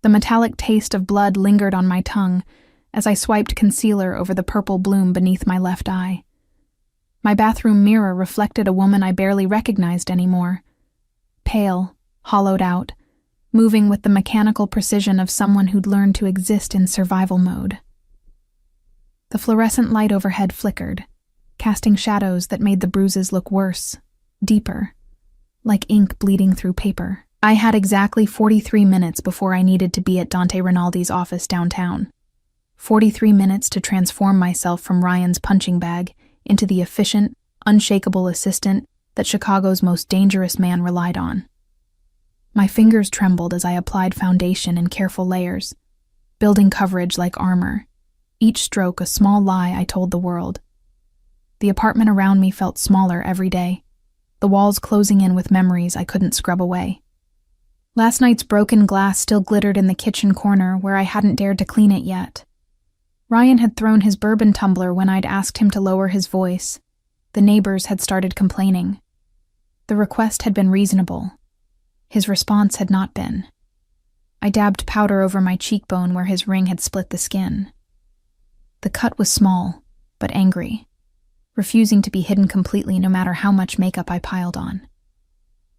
The metallic taste of blood lingered on my tongue as I swiped concealer over the purple bloom beneath my left eye. My bathroom mirror reflected a woman I barely recognized anymore. Pale, hollowed out, moving with the mechanical precision of someone who'd learned to exist in survival mode. The fluorescent light overhead flickered, casting shadows that made the bruises look worse, deeper, like ink bleeding through paper. I had exactly 43 minutes before I needed to be at Dante Rinaldi's office downtown. 43 minutes to transform myself from Ryan's punching bag into the efficient, unshakable assistant that Chicago's most dangerous man relied on. My fingers trembled as I applied foundation in careful layers, building coverage like armor, each stroke a small lie I told the world. The apartment around me felt smaller every day, the walls closing in with memories I couldn't scrub away. Last night's broken glass still glittered in the kitchen corner where I hadn't dared to clean it yet. Ryan had thrown his bourbon tumbler when I'd asked him to lower his voice. The neighbors had started complaining. The request had been reasonable. His response had not been. I dabbed powder over my cheekbone where his ring had split the skin. The cut was small, but angry, refusing to be hidden completely no matter how much makeup I piled on.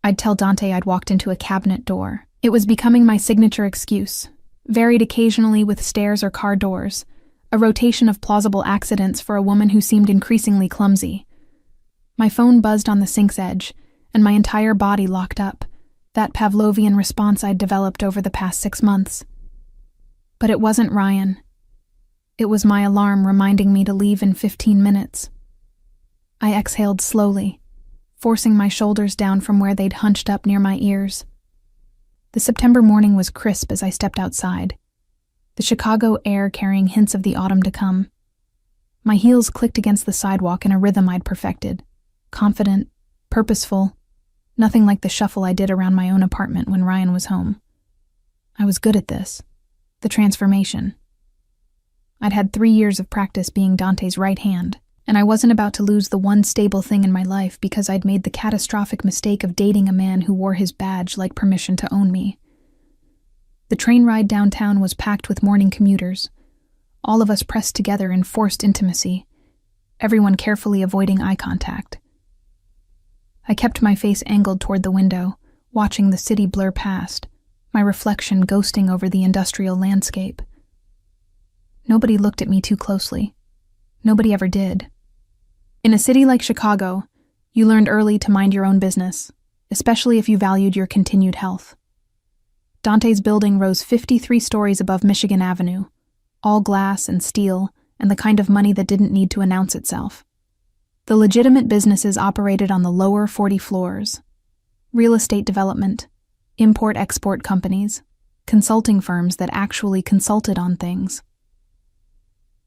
I'd tell Dante I'd walked into a cabinet door. It was becoming my signature excuse, varied occasionally with stairs or car doors, a rotation of plausible accidents for a woman who seemed increasingly clumsy. My phone buzzed on the sink's edge, and my entire body locked up, that Pavlovian response I'd developed over the past 6 months. But it wasn't Ryan. It was my alarm reminding me to leave in 15 minutes. I exhaled slowly, forcing my shoulders down from where they'd hunched up near my ears. The September morning was crisp as I stepped outside, the Chicago air carrying hints of the autumn to come. My heels clicked against the sidewalk in a rhythm I'd perfected, confident, purposeful, nothing like the shuffle I did around my own apartment when Ryan was home. I was good at this, the transformation. I'd had 3 years of practice being Dante's right hand, and I wasn't about to lose the one stable thing in my life because I'd made the catastrophic mistake of dating a man who wore his badge like permission to own me. The train ride downtown was packed with morning commuters, all of us pressed together in forced intimacy, everyone carefully avoiding eye contact. I kept my face angled toward the window, watching the city blur past, my reflection ghosting over the industrial landscape. Nobody looked at me too closely. Nobody ever did. In a city like Chicago, you learned early to mind your own business, especially if you valued your continued health. Dante's building rose 53 stories above Michigan Avenue, all glass and steel, and the kind of money that didn't need to announce itself. The legitimate businesses operated on the lower 40 floors. Real estate development, import-export companies, consulting firms that actually consulted on things.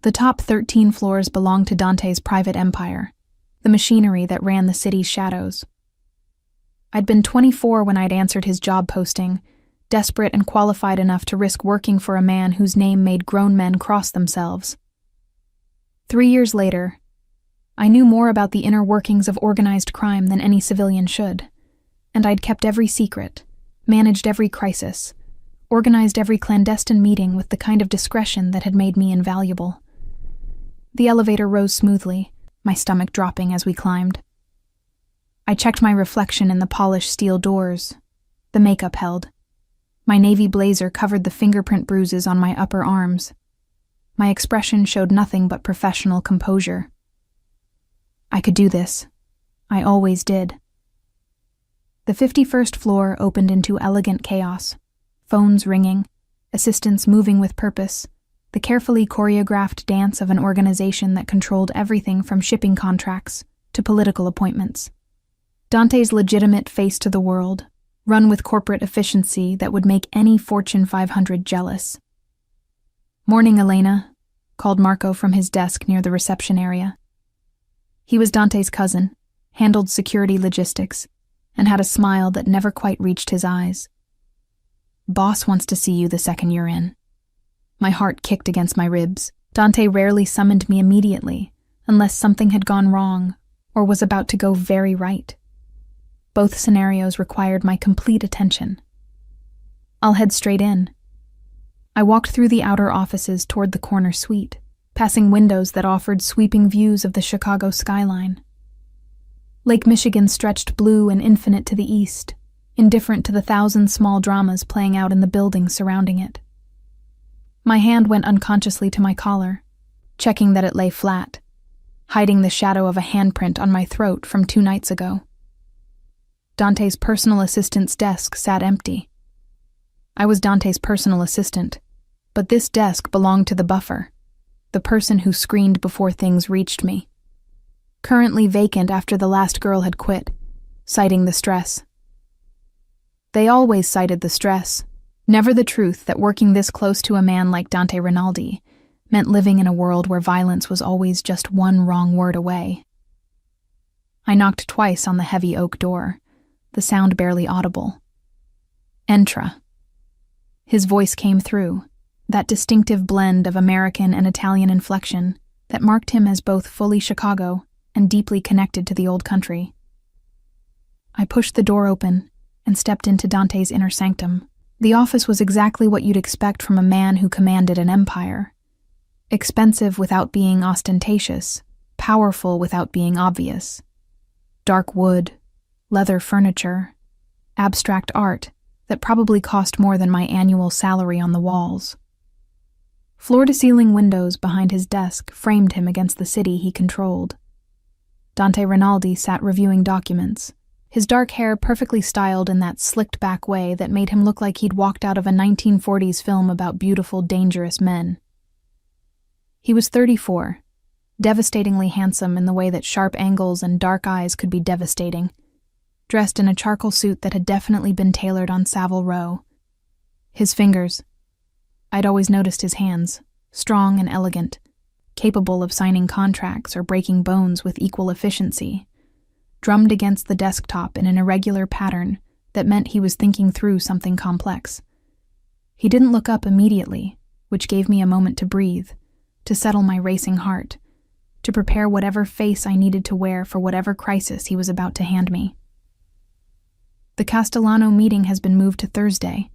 The top 13 floors belonged to Dante's private empire, the machinery that ran the city's shadows. I'd been 24 when I'd answered his job posting, desperate and qualified enough to risk working for a man whose name made grown men cross themselves. 3 years later, I knew more about the inner workings of organized crime than any civilian should, and I'd kept every secret, managed every crisis, organized every clandestine meeting with the kind of discretion that had made me invaluable. The elevator rose smoothly, my stomach dropping as we climbed. I checked my reflection in the polished steel doors. The makeup held. My navy blazer covered the fingerprint bruises on my upper arms. My expression showed nothing but professional composure. I could do this. I always did. The 51st floor opened into elegant chaos. Phones ringing, assistants moving with purpose, the carefully choreographed dance of an organization that controlled everything from shipping contracts to political appointments. Dante's legitimate face to the world, run with corporate efficiency that would make any Fortune 500 jealous. "Morning, Elena," called Marco from his desk near the reception area. He was Dante's cousin, handled security logistics, and had a smile that never quite reached his eyes. "Boss wants to see you the second you're in." My heart kicked against my ribs. Dante rarely summoned me immediately, unless something had gone wrong or was about to go very right. Both scenarios required my complete attention. "I'll head straight in." I walked through the outer offices toward the corner suite, passing windows that offered sweeping views of the Chicago skyline. Lake Michigan stretched blue and infinite to the east, indifferent to the thousand small dramas playing out in the buildings surrounding it. My hand went unconsciously to my collar, checking that it lay flat, hiding the shadow of a handprint on my throat from 2 nights ago. Dante's personal assistant's desk sat empty. I was Dante's personal assistant, but this desk belonged to the buffer, the person who screened before things reached me. Currently vacant after the last girl had quit, citing the stress. They always cited the stress, never the truth that working this close to a man like Dante Rinaldi meant living in a world where violence was always just one wrong word away. I knocked twice on the heavy oak door, the sound barely audible. Entra. His voice came through, that distinctive blend of American and Italian inflection that marked him as both fully Chicago and deeply connected to the old country. I pushed the door open and stepped into Dante's inner sanctum. The office was exactly what you'd expect from a man who commanded an empire. Expensive without being ostentatious, powerful without being obvious. Dark wood, leather furniture, abstract art that probably cost more than my annual salary on the walls. Floor-to-ceiling windows behind his desk framed him against the city he controlled. Dante Rinaldi sat reviewing documents, his dark hair perfectly styled in that slicked-back way that made him look like he'd walked out of a 1940s film about beautiful, dangerous men. He was 34, devastatingly handsome in the way that sharp angles and dark eyes could be devastating, dressed in a charcoal suit that had definitely been tailored on Savile Row. His fingers, I'd always noticed his hands, strong and elegant, capable of signing contracts or breaking bones with equal efficiency, drummed against the desktop in an irregular pattern that meant he was thinking through something complex. He didn't look up immediately, which gave me a moment to breathe, to settle my racing heart, to prepare whatever face I needed to wear for whatever crisis he was about to hand me. "The Castellano meeting has been moved to Thursday,"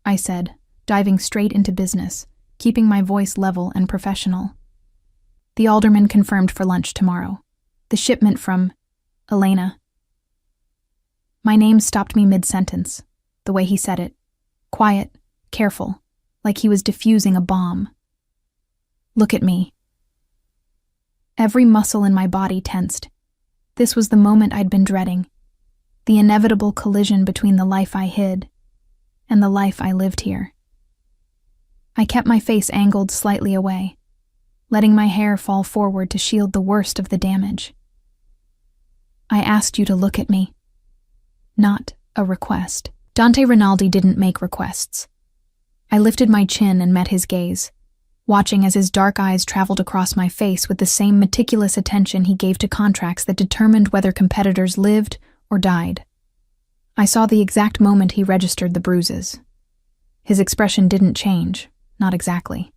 I said, diving straight into business, keeping my voice level and professional. "The alderman confirmed for lunch tomorrow. The shipment from Elena." My name stopped me mid-sentence, the way he said it, quiet, careful, like he was defusing a bomb. "Look at me." Every muscle in my body tensed. This was the moment I'd been dreading, the inevitable collision between the life I hid and the life I lived here. I kept my face angled slightly away, letting my hair fall forward to shield the worst of the damage. "I asked you to look at me." Not a request. Dante Rinaldi didn't make requests. I lifted my chin and met his gaze, watching as his dark eyes traveled across my face with the same meticulous attention he gave to contracts that determined whether competitors lived or died. I saw the exact moment he registered the bruises. His expression didn't change, not exactly.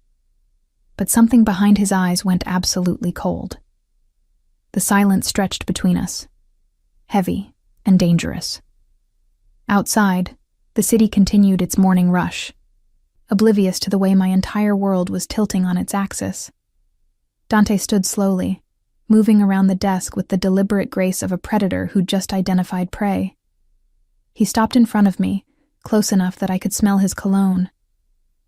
But something behind his eyes went absolutely cold. The silence stretched between us, heavy and dangerous. Outside, the city continued its morning rush, oblivious to the way my entire world was tilting on its axis. Dante stood slowly, moving around the desk with the deliberate grace of a predator who'd just identified prey. He stopped in front of me, close enough that I could smell his cologne,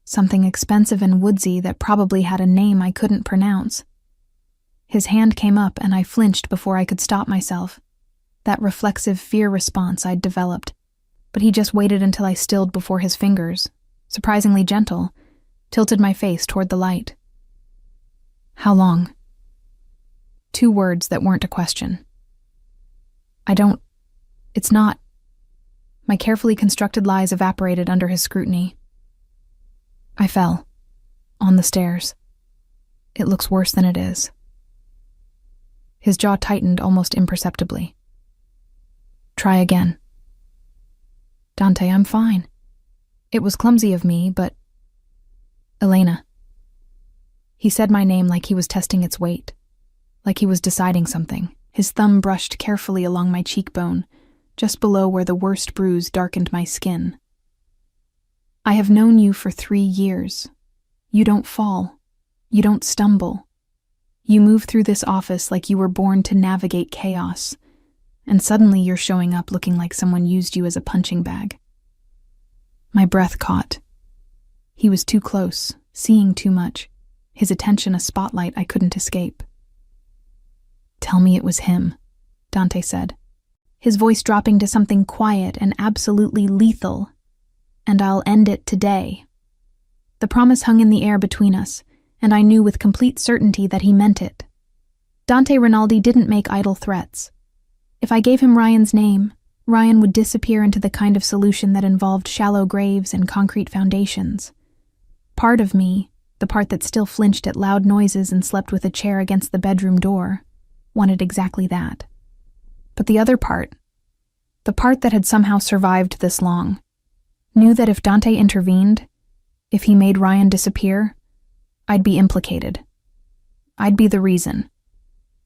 something expensive and woodsy that probably had a name I couldn't pronounce. His hand came up and I flinched before I could stop myself, that reflexive fear response I'd developed, but he just waited until I stilled before his fingers, surprisingly gentle, tilted my face toward the light. "How long?" 2 words that weren't a question. It's not." My carefully constructed lies evaporated under his scrutiny. "I fell. On the stairs. It looks worse than it is." His jaw tightened almost imperceptibly. "Try again." "Dante, I'm fine. It was clumsy of me, but—" "Elena." He said my name like he was testing its weight, like he was deciding something. His thumb brushed carefully along my cheekbone, just below where the worst bruise darkened my skin. I have known you for 3 years. You don't fall. You don't stumble. You move through this office like you were born to navigate chaos, and suddenly you're showing up looking like someone used you as a punching bag. My breath caught. He was too close, seeing too much, his attention a spotlight I couldn't escape. "Tell me it was him," Dante said, his voice dropping to something quiet and absolutely lethal, "and I'll end it today." The promise hung in the air between us, and I knew with complete certainty that he meant it. Dante Rinaldi didn't make idle threats. If I gave him Ryan's name, Ryan would disappear into the kind of solution that involved shallow graves and concrete foundations. Part of me, the part that still flinched at loud noises and slept with a chair against the bedroom door, wanted exactly that. But the other part, the part that had somehow survived this long, knew that if Dante intervened, if he made Ryan disappear, I'd be implicated. I'd be the reason.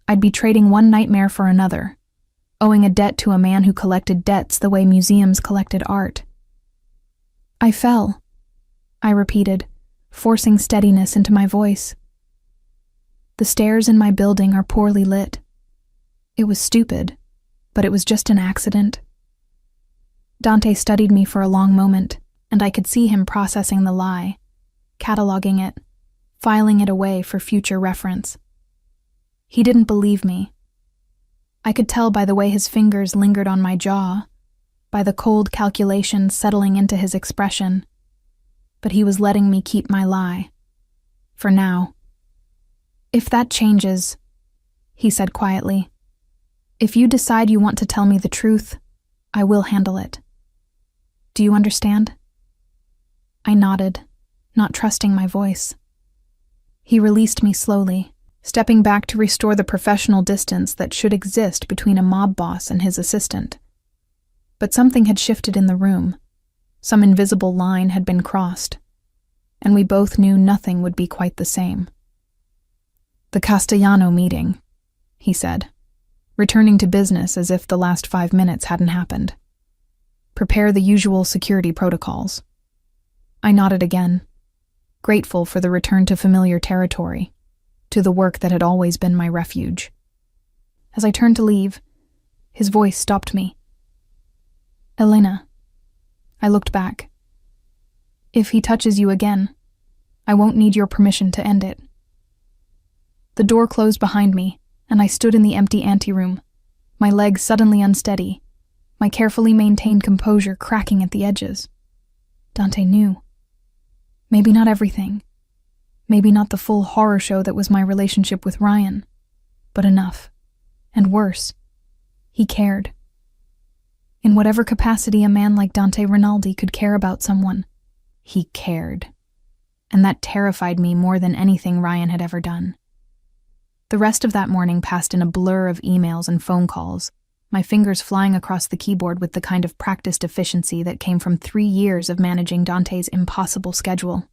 I'd be trading one nightmare for another, owing a debt to a man who collected debts the way museums collected art. "I fell," I repeated, forcing steadiness into my voice. "The stairs in my building are poorly lit. It was stupid, but it was just an accident." Dante studied me for a long moment, and I could see him processing the lie, cataloging it, filing it away for future reference. He didn't believe me. I could tell by the way his fingers lingered on my jaw, by the cold calculation settling into his expression. But he was letting me keep my lie. For now. "If that changes," he said quietly, "if you decide you want to tell me the truth, I will handle it. Do you understand?" I nodded, not trusting my voice. He released me slowly, stepping back to restore the professional distance that should exist between a mob boss and his assistant. But something had shifted in the room. Some invisible line had been crossed, and we both knew nothing would be quite the same. "The Castellano meeting," he said, returning to business as if the last 5 minutes hadn't happened. "Prepare the usual security protocols." I nodded again, grateful for the return to familiar territory, to the work that had always been my refuge. As I turned to leave, his voice stopped me. "Elena." I looked back. "If he touches you again, I won't need your permission to end it." The door closed behind me, and I stood in the empty anteroom, my legs suddenly unsteady, my carefully maintained composure cracking at the edges. Dante knew. Maybe not everything. Maybe not the full horror show that was my relationship with Ryan, but enough. And worse, he cared. In whatever capacity a man like Dante Rinaldi could care about someone, he cared. And that terrified me more than anything Ryan had ever done. The rest of that morning passed in a blur of emails and phone calls, my fingers flying across the keyboard with the kind of practiced efficiency that came from 3 years of managing Dante's impossible schedule.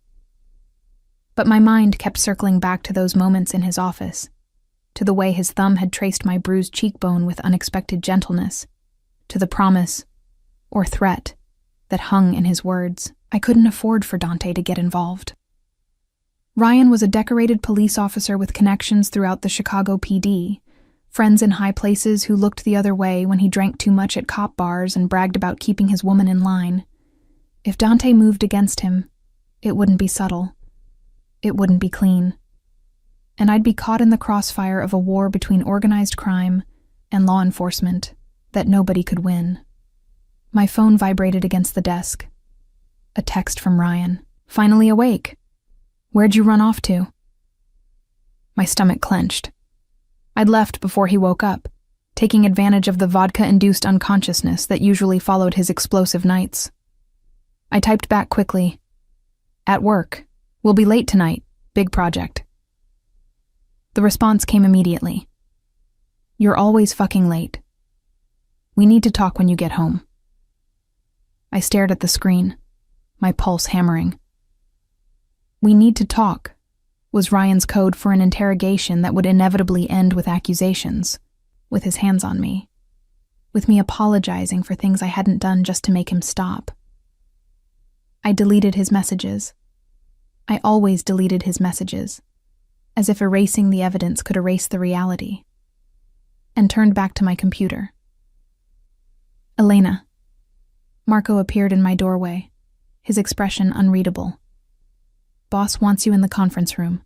But my mind kept circling back to those moments in his office, to the way his thumb had traced my bruised cheekbone with unexpected gentleness, to the promise, or threat, that hung in his words. I couldn't afford for Dante to get involved. Ryan was a decorated police officer with connections throughout the Chicago PD, friends in high places who looked the other way when he drank too much at cop bars and bragged about keeping his woman in line. If Dante moved against him, it wouldn't be subtle. It wouldn't be clean. And I'd be caught in the crossfire of a war between organized crime and law enforcement that nobody could win. My phone vibrated against the desk. A text from Ryan. "Finally awake. Where'd you run off to?" My stomach clenched. I'd left before he woke up, taking advantage of the vodka-induced unconsciousness that usually followed his explosive nights. I typed back quickly. "At work. We'll be late tonight. Big project." The response came immediately. "You're always fucking late. We need to talk when you get home." I stared at the screen, my pulse hammering. "We need to talk" was Ryan's code for an interrogation that would inevitably end with accusations, with his hands on me, with me apologizing for things I hadn't done just to make him stop. I deleted his messages. I always deleted his messages, as if erasing the evidence could erase the reality, and turned back to my computer. Elena. Marco appeared in my doorway, his expression unreadable. Boss wants you in the conference room.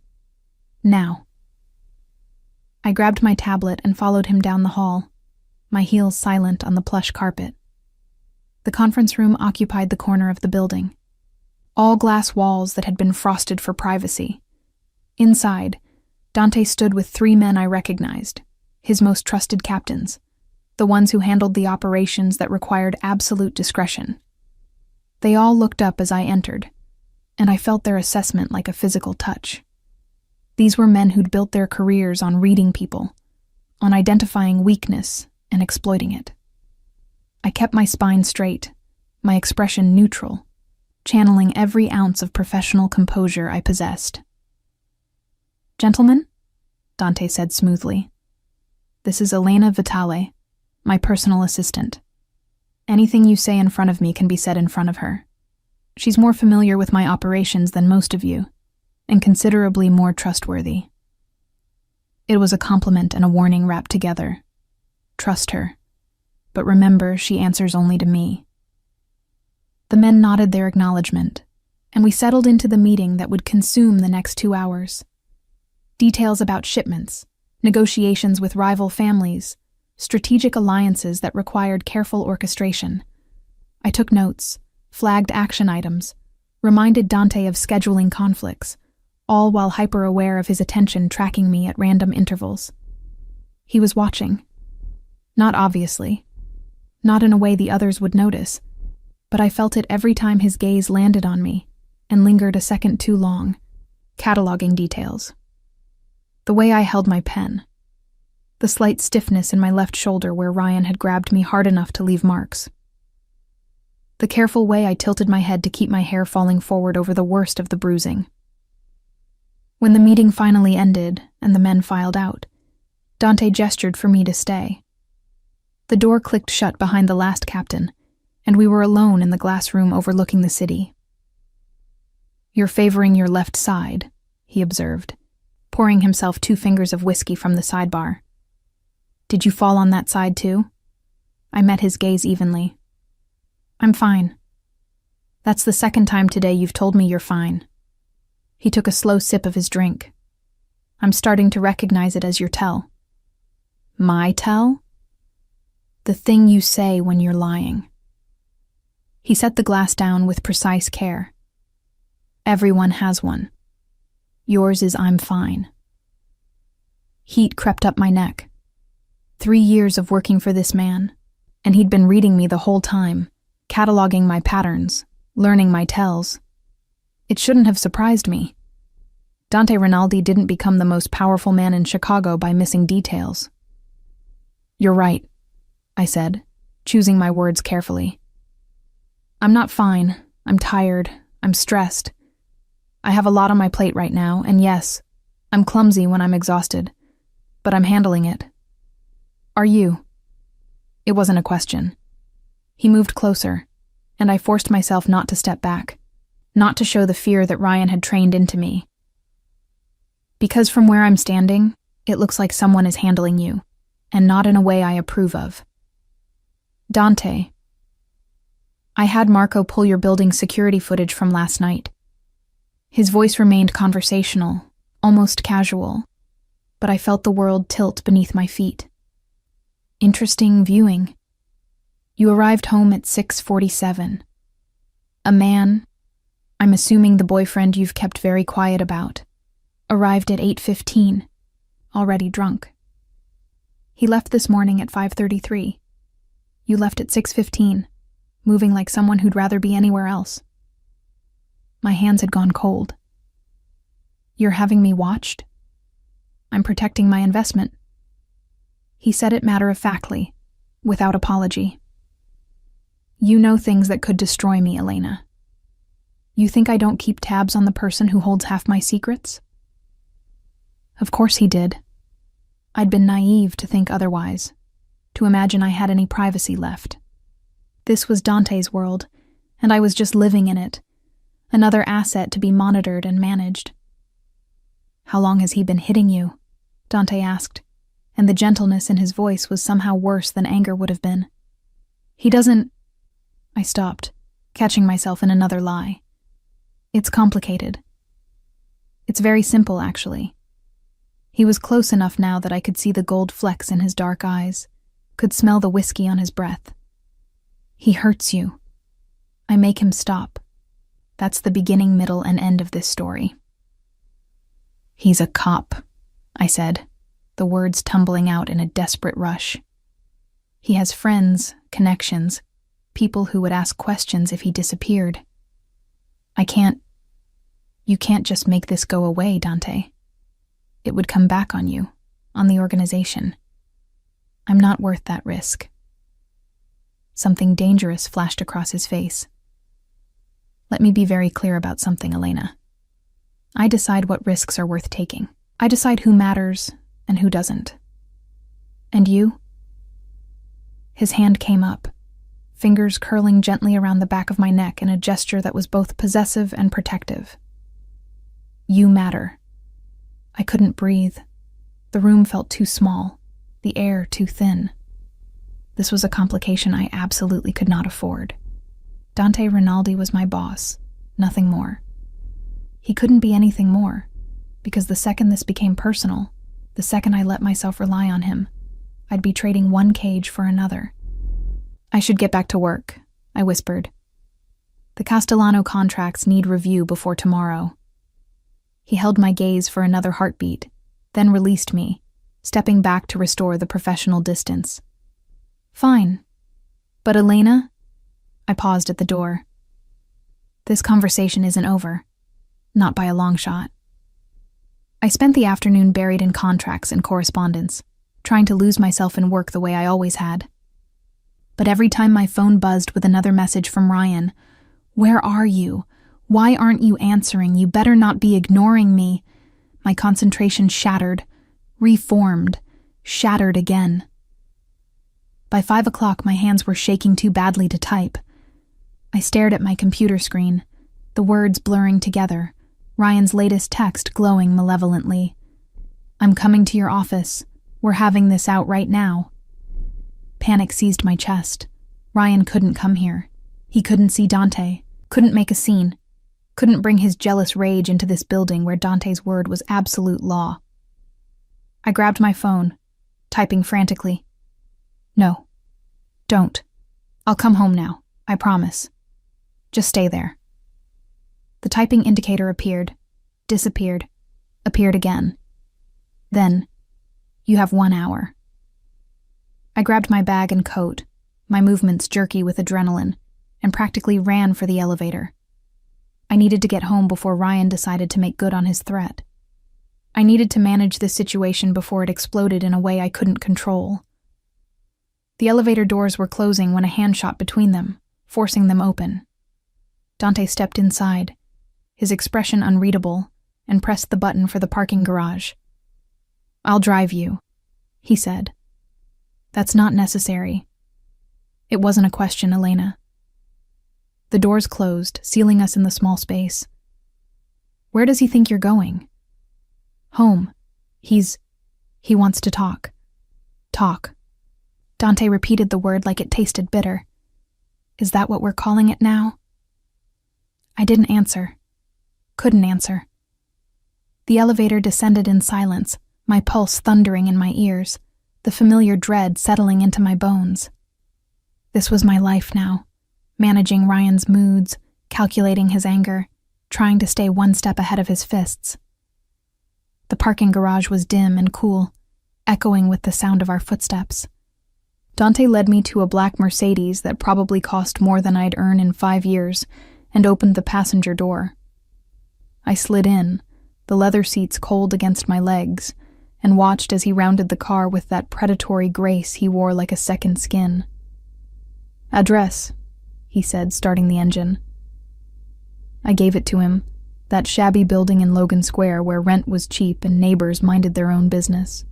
Now. I grabbed my tablet and followed him down the hall, my heels silent on the plush carpet. The conference room occupied the corner of the building. All glass walls that had been frosted for privacy. Inside, Dante stood with 3 men I recognized, his most trusted captains, the ones who handled the operations that required absolute discretion. They all looked up as I entered, and I felt their assessment like a physical touch. These were men who'd built their careers on reading people, on identifying weakness and exploiting it. I kept my spine straight, my expression neutral, channeling every ounce of professional composure I possessed. "Gentlemen," Dante said smoothly, "this is Elena Vitale, my personal assistant. Anything you say in front of me can be said in front of her. She's more familiar with my operations than most of you, and considerably more trustworthy." It was a compliment and a warning wrapped together. Trust her, but remember she answers only to me. The men nodded their acknowledgement, and we settled into the meeting that would consume the next 2 hours. Details about shipments, negotiations with rival families, strategic alliances that required careful orchestration. I took notes, flagged action items, reminded Dante of scheduling conflicts, all while hyper-aware of his attention tracking me at random intervals. He was watching. Not obviously. Not in a way the others would notice, but I felt it every time his gaze landed on me and lingered a second too long, cataloging details. The way I held my pen. The slight stiffness in my left shoulder where Ryan had grabbed me hard enough to leave marks. The careful way I tilted my head to keep my hair falling forward over the worst of the bruising. When the meeting finally ended and the men filed out, Dante gestured for me to stay. The door clicked shut behind the last captain, and we were alone in the glass room overlooking the city. "You're favoring your left side," he observed, pouring himself 2 fingers of whiskey from the sidebar. "Did you fall on that side too?" I met his gaze evenly. "I'm fine." "That's the second time today you've told me you're fine." He took a slow sip of his drink. "I'm starting to recognize it as your tell." "My tell?" "The thing you say when you're lying." He set the glass down with precise care. "Everyone has one. Yours is I'm fine." Heat crept up my neck. 3 years of working for this man, and he'd been reading me the whole time, cataloging my patterns, learning my tells. It shouldn't have surprised me. Dante Rinaldi didn't become the most powerful man in Chicago by missing details. "You're right," I said, choosing my words carefully. "I'm not fine. I'm tired. I'm stressed. I have a lot on my plate right now, and yes, I'm clumsy when I'm exhausted, but I'm handling it. Are you?" It wasn't a question. He moved closer, and I forced myself not to step back, not to show the fear that Ryan had trained into me. "Because from where I'm standing, it looks like someone is handling you, and not in a way I approve of." "Dante, I had Marco pull your building security footage from last night." His voice remained conversational, almost casual, but I felt the world tilt beneath my feet. "Interesting viewing. You arrived home at 6:47. A man, I'm assuming the boyfriend you've kept very quiet about, arrived at 8:15, already drunk. He left this morning at 5:33. You left at 6:15, moving like someone who'd rather be anywhere else." My hands had gone cold. "You're having me watched?" "I'm protecting my investment." He said it matter-of-factly, without apology. "You know things that could destroy me, Elena. You think I don't keep tabs on the person who holds half my secrets?" Of course he did. I'd been naive to think otherwise, to imagine I had any privacy left. This was Dante's world, and I was just living in it, another asset to be monitored and managed. "How long has he been hitting you?" Dante asked, and the gentleness in his voice was somehow worse than anger would have been. "He doesn't—" I stopped, catching myself in another lie. "It's complicated. It's very simple, actually." He was close enough now that I could see the gold flecks in his dark eyes, could smell the whiskey on his breath. "He hurts you. I make him stop. That's the beginning, middle, and end of this story." "He's a cop," I said, the words tumbling out in a desperate rush. "He has friends, connections, people who would ask questions if he disappeared. You can't just make this go away, Dante. It would come back on you, on the organization. I'm not worth that risk." Something dangerous flashed across his face. "Let me be very clear about something, Elena. I decide what risks are worth taking. I decide who matters and who doesn't. And you?" His hand came up, fingers curling gently around the back of my neck in a gesture that was both possessive and protective. "You matter." I couldn't breathe. The room felt too small, the air too thin. This was a complication I absolutely could not afford. Dante Rinaldi was my boss, nothing more. He couldn't be anything more, because the second this became personal, the second I let myself rely on him, I'd be trading one cage for another. "I should get back to work," I whispered. "The Castellano contracts need review before tomorrow." He held my gaze for another heartbeat, then released me, stepping back to restore the professional distance. "Fine. But Elena?" I paused at the door. "This conversation isn't over. Not by a long shot." I spent the afternoon buried in contracts and correspondence, trying to lose myself in work the way I always had. But every time my phone buzzed with another message from Ryan, "Where are you? Why aren't you answering? You better not be ignoring me," my concentration shattered, reformed, shattered again. By 5 o'clock, my hands were shaking too badly to type. I stared at my computer screen, the words blurring together, Ryan's latest text glowing malevolently. "I'm coming to your office. We're having this out right now." Panic seized my chest. Ryan couldn't come here. He couldn't see Dante, couldn't make a scene, couldn't bring his jealous rage into this building where Dante's word was absolute law. I grabbed my phone, typing frantically. "No. Don't. I'll come home now. I promise. Just stay there." The typing indicator appeared, disappeared, appeared again. Then, "You have 1 hour." I grabbed my bag and coat, my movements jerky with adrenaline, and practically ran for the elevator. I needed to get home before Ryan decided to make good on his threat. I needed to manage this situation before it exploded in a way I couldn't control. The elevator doors were closing when a hand shot between them, forcing them open. Dante stepped inside, his expression unreadable, and pressed the button for the parking garage. "I'll drive you," he said. "That's not necessary." It wasn't a question, Elena. The doors closed, sealing us in the small space. "Where does he think you're going?" "Home. He wants to talk." "Talk." Dante repeated the word like it tasted bitter. "Is that what we're calling it now?" I didn't answer. Couldn't answer. The elevator descended in silence, my pulse thundering in my ears, the familiar dread settling into my bones. This was my life now, managing Ryan's moods, calculating his anger, trying to stay one step ahead of his fists. The parking garage was dim and cool, echoing with the sound of our footsteps. Dante led me to a black Mercedes that probably cost more than I'd earn in 5 years, and opened the passenger door. I slid in, the leather seats cold against my legs, and watched as he rounded the car with that predatory grace he wore like a second skin. "Address," he said, starting the engine. I gave it to him, that shabby building in Logan Square where rent was cheap and neighbors minded their own business.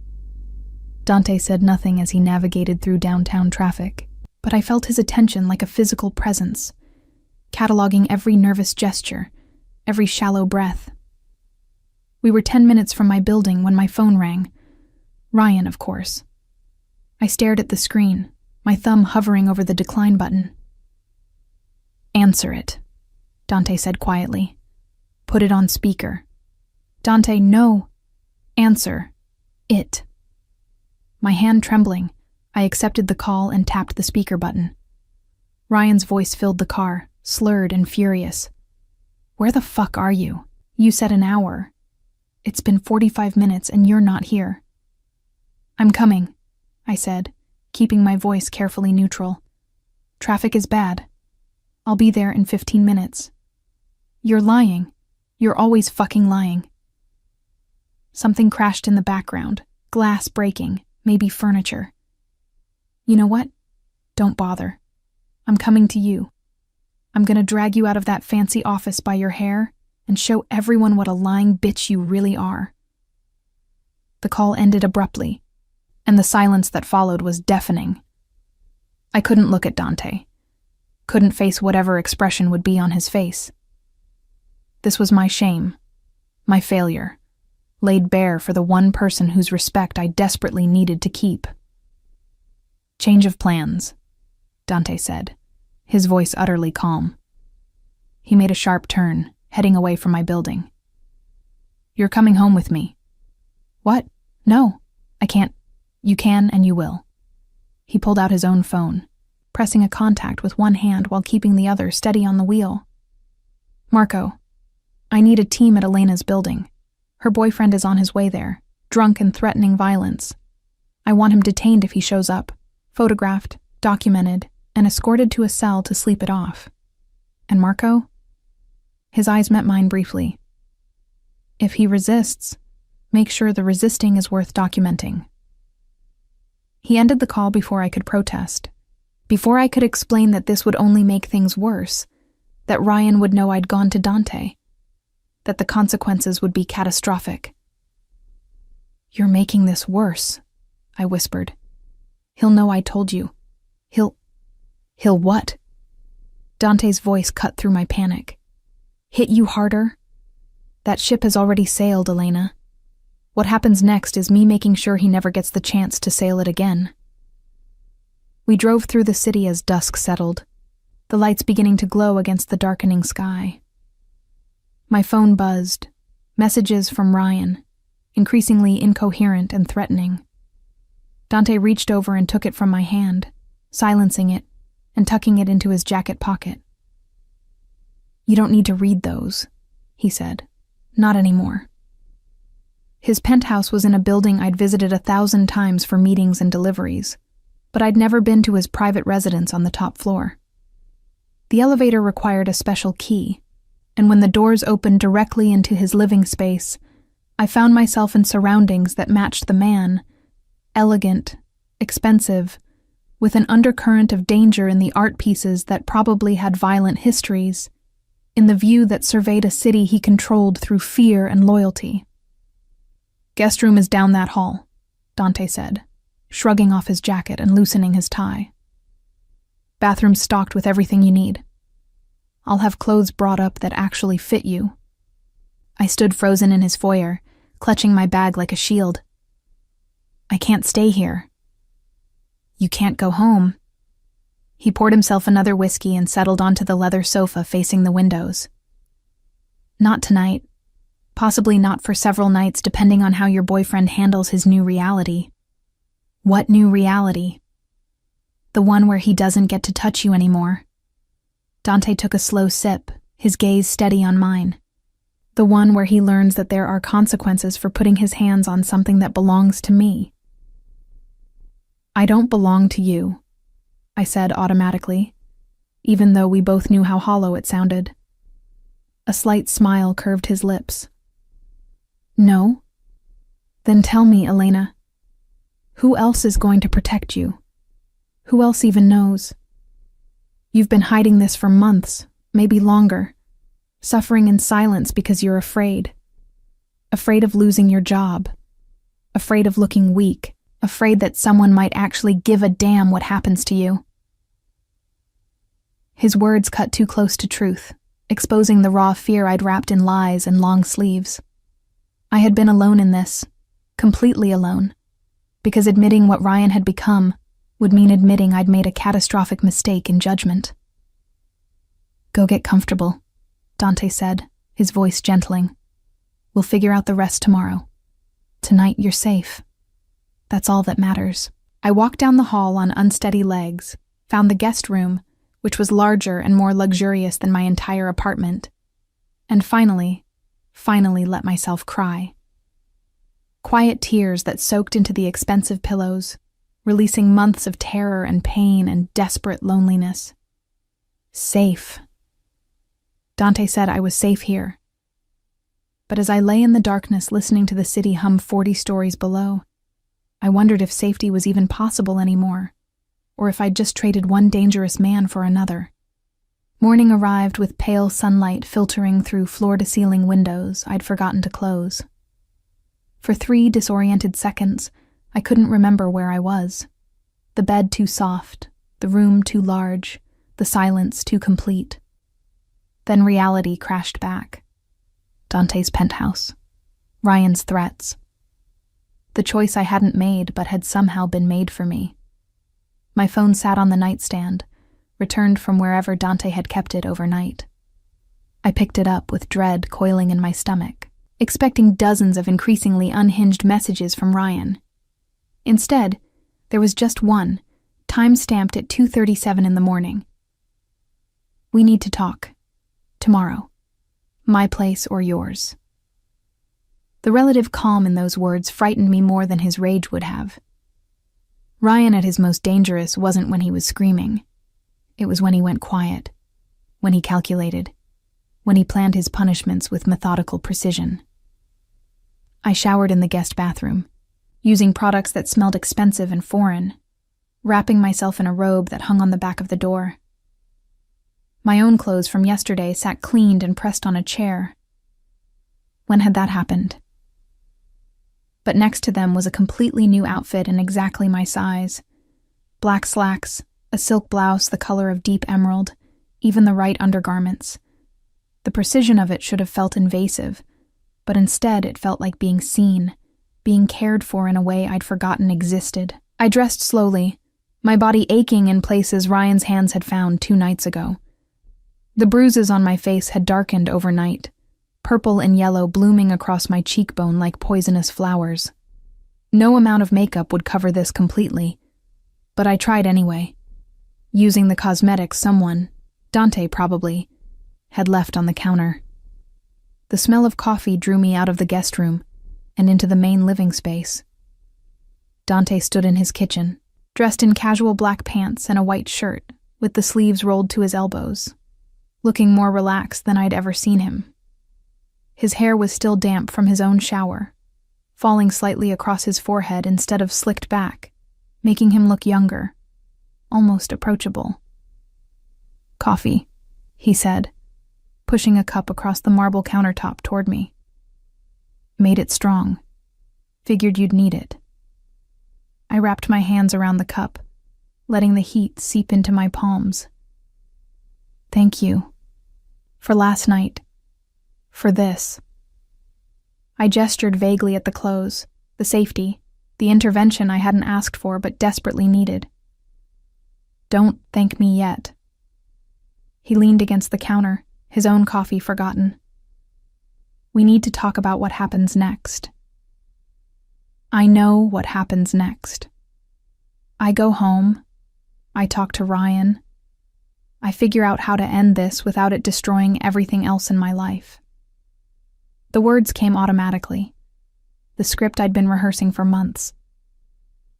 Dante said nothing as he navigated through downtown traffic, but I felt his attention like a physical presence, cataloging every nervous gesture, every shallow breath. We were 10 minutes from my building when my phone rang. Ryan, of course. I stared at the screen, my thumb hovering over the decline button. "Answer it," Dante said quietly. "Put it on speaker." "Dante, no. Answer. It." My hand trembling, I accepted the call and tapped the speaker button. Ryan's voice filled the car, slurred and furious. "Where the fuck are you? You said an hour. It's been 45 minutes and you're not here." "I'm coming," I said, keeping my voice carefully neutral. "Traffic is bad. I'll be there in 15 minutes. "You're lying. You're always fucking lying." Something crashed in the background, glass breaking, maybe furniture. "You know what? Don't bother. I'm coming to you. I'm gonna drag you out of that fancy office by your hair and show everyone what a lying bitch you really are." The call ended abruptly, and the silence that followed was deafening. I couldn't look at Dante. Couldn't face whatever expression would be on his face. This was my shame, my failure, laid bare for the one person whose respect I desperately needed to keep. "Change of plans," Dante said, his voice utterly calm. He made a sharp turn, heading away from my building. "You're coming home with me." "What? No, I can't." "You can and you will." He pulled out his own phone, pressing a contact with one hand while keeping the other steady on the wheel. "Marco, I need a team at Elena's building. Her boyfriend is on his way there, drunk and threatening violence. I want him detained if he shows up, photographed, documented, and escorted to a cell to sleep it off. And Marco?" His eyes met mine briefly. "If he resists, make sure the resisting is worth documenting." He ended the call before I could protest, before I could explain that this would only make things worse, that Ryan would know I'd gone to Dante, that the consequences would be catastrophic. "You're making this worse," I whispered. "He'll know I told you. He'll what?" Dante's voice cut through my panic. "Hit you harder? That ship has already sailed, Elena. What happens next is me making sure he never gets the chance to sail it again." We drove through the city as dusk settled, the lights beginning to glow against the darkening sky. My phone buzzed, messages from Ryan, increasingly incoherent and threatening. Dante reached over and took it from my hand, silencing it and tucking it into his jacket pocket. "You don't need to read those," he said. "Not anymore." His penthouse was in a building I'd visited 1,000 times for meetings and deliveries, but I'd never been to his private residence on the top floor. The elevator required a special key, and when the doors opened directly into his living space, I found myself in surroundings that matched the man, elegant, expensive, with an undercurrent of danger in the art pieces that probably had violent histories, in the view that surveyed a city he controlled through fear and loyalty. "Guest room is down that hall," Dante said, shrugging off his jacket and loosening his tie. "Bathroom's stocked with everything you need. I'll have clothes brought up that actually fit you." I stood frozen in his foyer, clutching my bag like a shield. "I can't stay here." "You can't go home." He poured himself another whiskey and settled onto the leather sofa facing the windows. "Not tonight. Possibly not for several nights, depending on how your boyfriend handles his new reality." "What new reality?" "The one where he doesn't get to touch you anymore." Dante took a slow sip, his gaze steady on mine. "The one where he learns that there are consequences for putting his hands on something that belongs to me." "I don't belong to you," I said automatically, even though we both knew how hollow it sounded. A slight smile curved his lips. "No? Then tell me, Elena. Who else is going to protect you? Who else even knows? You've been hiding this for months, maybe longer, suffering in silence because you're afraid. Afraid of losing your job. Afraid of looking weak. Afraid that someone might actually give a damn what happens to you." His words cut too close to truth, exposing the raw fear I'd wrapped in lies and long sleeves. I had been alone in this, completely alone, because admitting what Ryan had become would mean admitting I'd made a catastrophic mistake in judgment. "Go get comfortable," Dante said, his voice gentling. "We'll figure out the rest tomorrow. Tonight you're safe. That's all that matters." I walked down the hall on unsteady legs, found the guest room, which was larger and more luxurious than my entire apartment, and finally let myself cry. Quiet tears that soaked into the expensive pillows, releasing months of terror and pain and desperate loneliness. Safe. Dante said I was safe here. But as I lay in the darkness listening to the city hum 40 stories below, I wondered if safety was even possible anymore, or if I'd just traded one dangerous man for another. Morning arrived with pale sunlight filtering through floor-to-ceiling windows I'd forgotten to close. For 3 disoriented seconds, I couldn't remember where I was. The bed too soft, the room too large, the silence too complete. Then reality crashed back. Dante's penthouse. Ryan's threats. The choice I hadn't made but had somehow been made for me. My phone sat on the nightstand, returned from wherever Dante had kept it overnight. I picked it up with dread coiling in my stomach, expecting dozens of increasingly unhinged messages from Ryan. Instead, there was just one, time-stamped at 2:37 in the morning. "We need to talk. Tomorrow. My place or yours." The relative calm in those words frightened me more than his rage would have. Ryan at his most dangerous wasn't when he was screaming. It was when he went quiet, when he calculated, when he planned his punishments with methodical precision. I showered in the guest bathroom, using products that smelled expensive and foreign, wrapping myself in a robe that hung on the back of the door. My own clothes from yesterday sat cleaned and pressed on a chair. When had that happened? But next to them was a completely new outfit in exactly my size. Black slacks, a silk blouse the color of deep emerald, even the right undergarments. The precision of it should have felt invasive, but instead it felt like being seen, being cared for in a way I'd forgotten existed. I dressed slowly, my body aching in places Ryan's hands had found 2 nights ago. The bruises on my face had darkened overnight, purple and yellow blooming across my cheekbone like poisonous flowers. No amount of makeup would cover this completely, but I tried anyway, using the cosmetics someone, Dante probably, had left on the counter. The smell of coffee drew me out of the guest room and into the main living space. Dante stood in his kitchen, dressed in casual black pants and a white shirt with the sleeves rolled to his elbows, looking more relaxed than I'd ever seen him. His hair was still damp from his own shower, falling slightly across his forehead instead of slicked back, making him look younger, almost approachable. "Coffee," he said, pushing a cup across the marble countertop toward me. "Made it strong. Figured you'd need it." I wrapped my hands around the cup, letting the heat seep into my palms. "Thank you. For last night. For this." I gestured vaguely at the clothes, the safety, the intervention I hadn't asked for but desperately needed. "Don't thank me yet." He leaned against the counter, his own coffee forgotten. "We need to talk about what happens next." I know what happens next. I go home. I talk to Ryan. I figure out how to end this without it destroying everything else in my life. The words came automatically, the script I'd been rehearsing for months.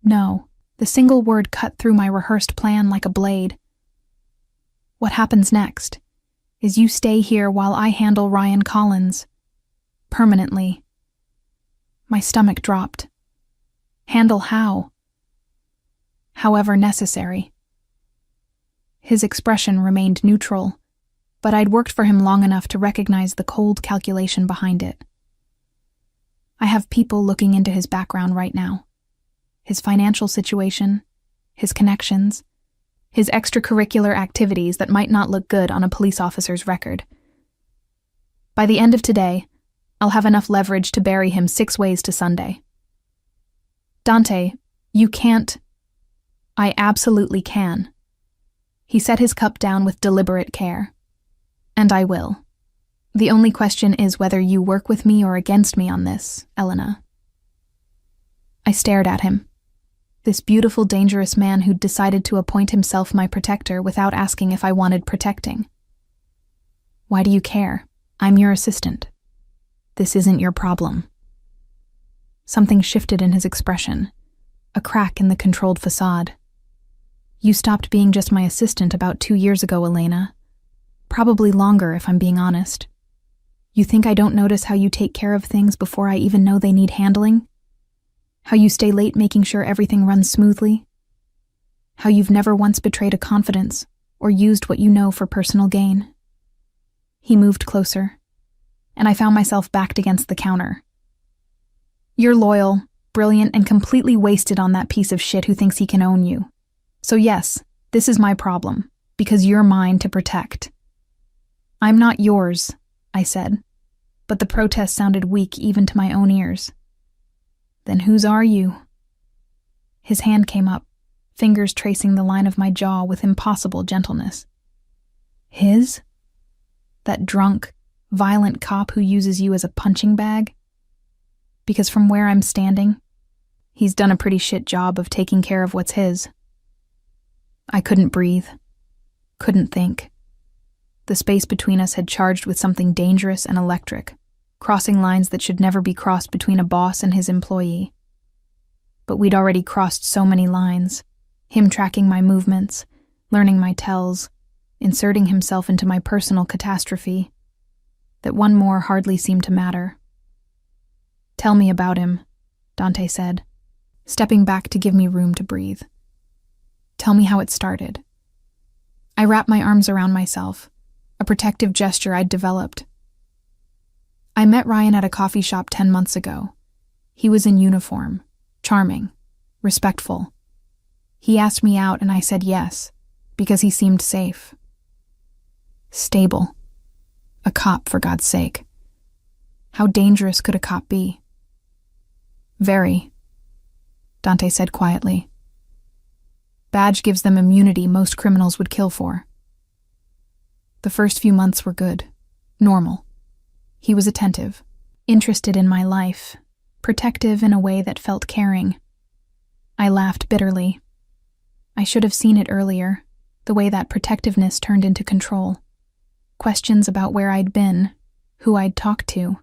No, the single word cut through my rehearsed plan like a blade. What happens next is you stay here while I handle Ryan Collins. Permanently. My stomach dropped. Handle how? However necessary. His expression remained neutral, but I'd worked for him long enough to recognize the cold calculation behind it. I have people looking into his background right now. His financial situation, his connections, his extracurricular activities that might not look good on a police officer's record, By the end of today, I'll have enough leverage to bury him 6 ways to Sunday. Dante, you can't. I absolutely can. He set his cup down with deliberate care. And I will. The only question is whether you work with me or against me on this, Elena. I stared at him. This beautiful, dangerous man who'd decided to appoint himself my protector without asking if I wanted protecting. Why do you care? I'm your assistant. This isn't your problem. Something shifted in his expression, a crack in the controlled facade. You stopped being just my assistant about 2 years ago, Elena. Probably longer, if I'm being honest. You think I don't notice how you take care of things before I even know they need handling? How you stay late making sure everything runs smoothly? How you've never once betrayed a confidence or used what you know for personal gain? He moved closer, and I found myself backed against the counter. You're loyal, brilliant, and completely wasted on that piece of shit who thinks he can own you. So yes, this is my problem, because you're mine to protect. I'm not yours, I said, but the protest sounded weak even to my own ears. Then whose are you? His hand came up, fingers tracing the line of my jaw with impossible gentleness. His? That drunk, violent cop who uses you as a punching bag? Because from where I'm standing, he's done a pretty shit job of taking care of what's his. I couldn't breathe, couldn't think. The space between us had charged with something dangerous and electric, crossing lines that should never be crossed between a boss and his employee. But we'd already crossed so many lines, him tracking my movements, learning my tells, inserting himself into my personal catastrophe, that one more hardly seemed to matter. Tell me about him, Dante said, stepping back to give me room to breathe. Tell me how it started. I wrapped my arms around myself, a protective gesture I'd developed. I met Ryan at a coffee shop 10 months ago. He was in uniform, charming, respectful. He asked me out and I said yes, because he seemed safe. Stable. A cop, for God's sake. How dangerous could a cop be? Very, Dante said quietly. Badge gives them immunity most criminals would kill for. The first few months were good, normal. He was attentive, interested in my life, protective in a way that felt caring. I laughed bitterly. I should have seen it earlier, the way that protectiveness turned into control. Questions about where I'd been, who I'd talked to,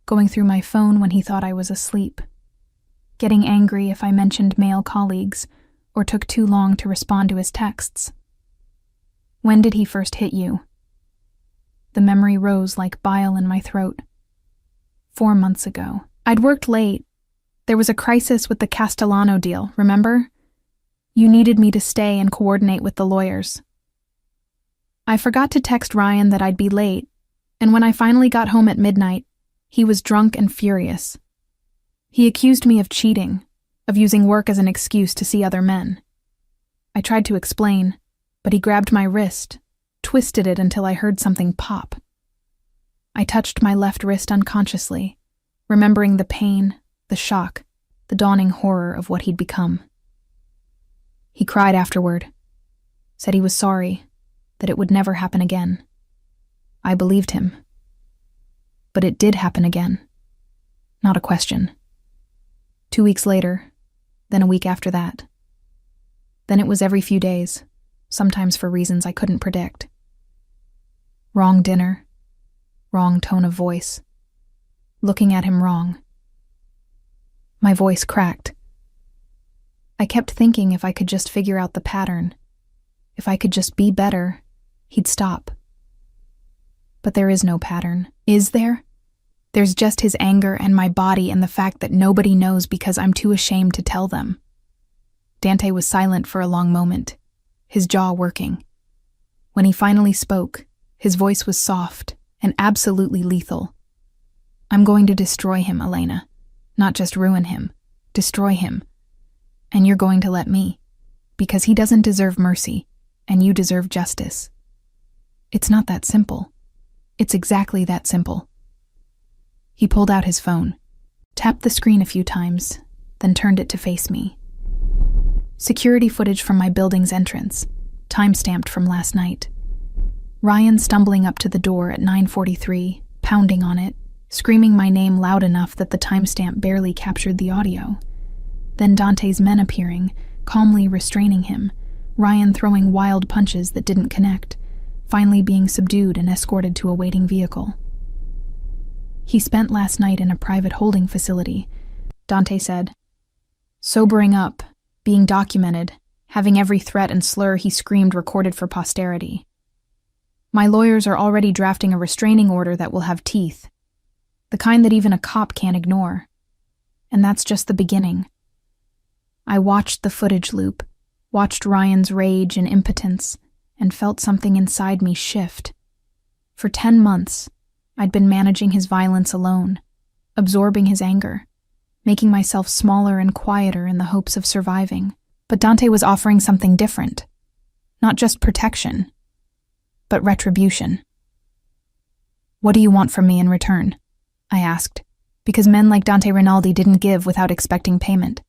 going through my phone when he thought I was asleep, getting angry if I mentioned male colleagues or took too long to respond to his texts. When did he first hit you? The memory rose like bile in my throat. 4 months ago. I'd worked late. There was a crisis with the Castellano deal, remember? You needed me to stay and coordinate with the lawyers. I forgot to text Ryan that I'd be late, and when I finally got home at midnight, he was drunk and furious. He accused me of cheating, of using work as an excuse to see other men. I tried to explain, but he grabbed my wrist, twisted it until I heard something pop. I touched my left wrist unconsciously, remembering the pain, the shock, the dawning horror of what he'd become. He cried afterward, said he was sorry, that it would never happen again. I believed him. But it did happen again. Not a question. 2 weeks later, then a week after that. Then it was every few days, sometimes for reasons I couldn't predict. Wrong dinner, wrong tone of voice, looking at him wrong. My voice cracked. I kept thinking if I could just figure out the pattern, if I could just be better, he'd stop. But there is no pattern, is there? There's just his anger and my body and the fact that nobody knows because I'm too ashamed to tell them. Dante was silent for a long moment, his jaw working. When he finally spoke, his voice was soft and absolutely lethal. I'm going to destroy him, Elena. Not just ruin him, destroy him. And you're going to let me, because he doesn't deserve mercy, and you deserve justice. It's not that simple. It's exactly that simple. He pulled out his phone, tapped the screen a few times, then turned it to face me. Security footage from my building's entrance, time-stamped from last night. Ryan stumbling up to the door at 9:43, pounding on it, screaming my name loud enough that the timestamp barely captured the audio. Then Dante's men appearing, calmly restraining him, Ryan throwing wild punches that didn't connect, finally being subdued and escorted to a waiting vehicle. He spent last night in a private holding facility, Dante said. Sobering up, being documented, having every threat and slur he screamed recorded for posterity. My lawyers are already drafting a restraining order that will have teeth, the kind that even a cop can't ignore. And that's just the beginning. I watched the footage loop, watched Ryan's rage and impotence, and felt something inside me shift. For 10 months, I'd been managing his violence alone, absorbing his anger, making myself smaller and quieter in the hopes of surviving. But Dante was offering something different. Not just protection, but retribution. What do you want from me in return? I asked, because men like Dante Rinaldi didn't give without expecting payment.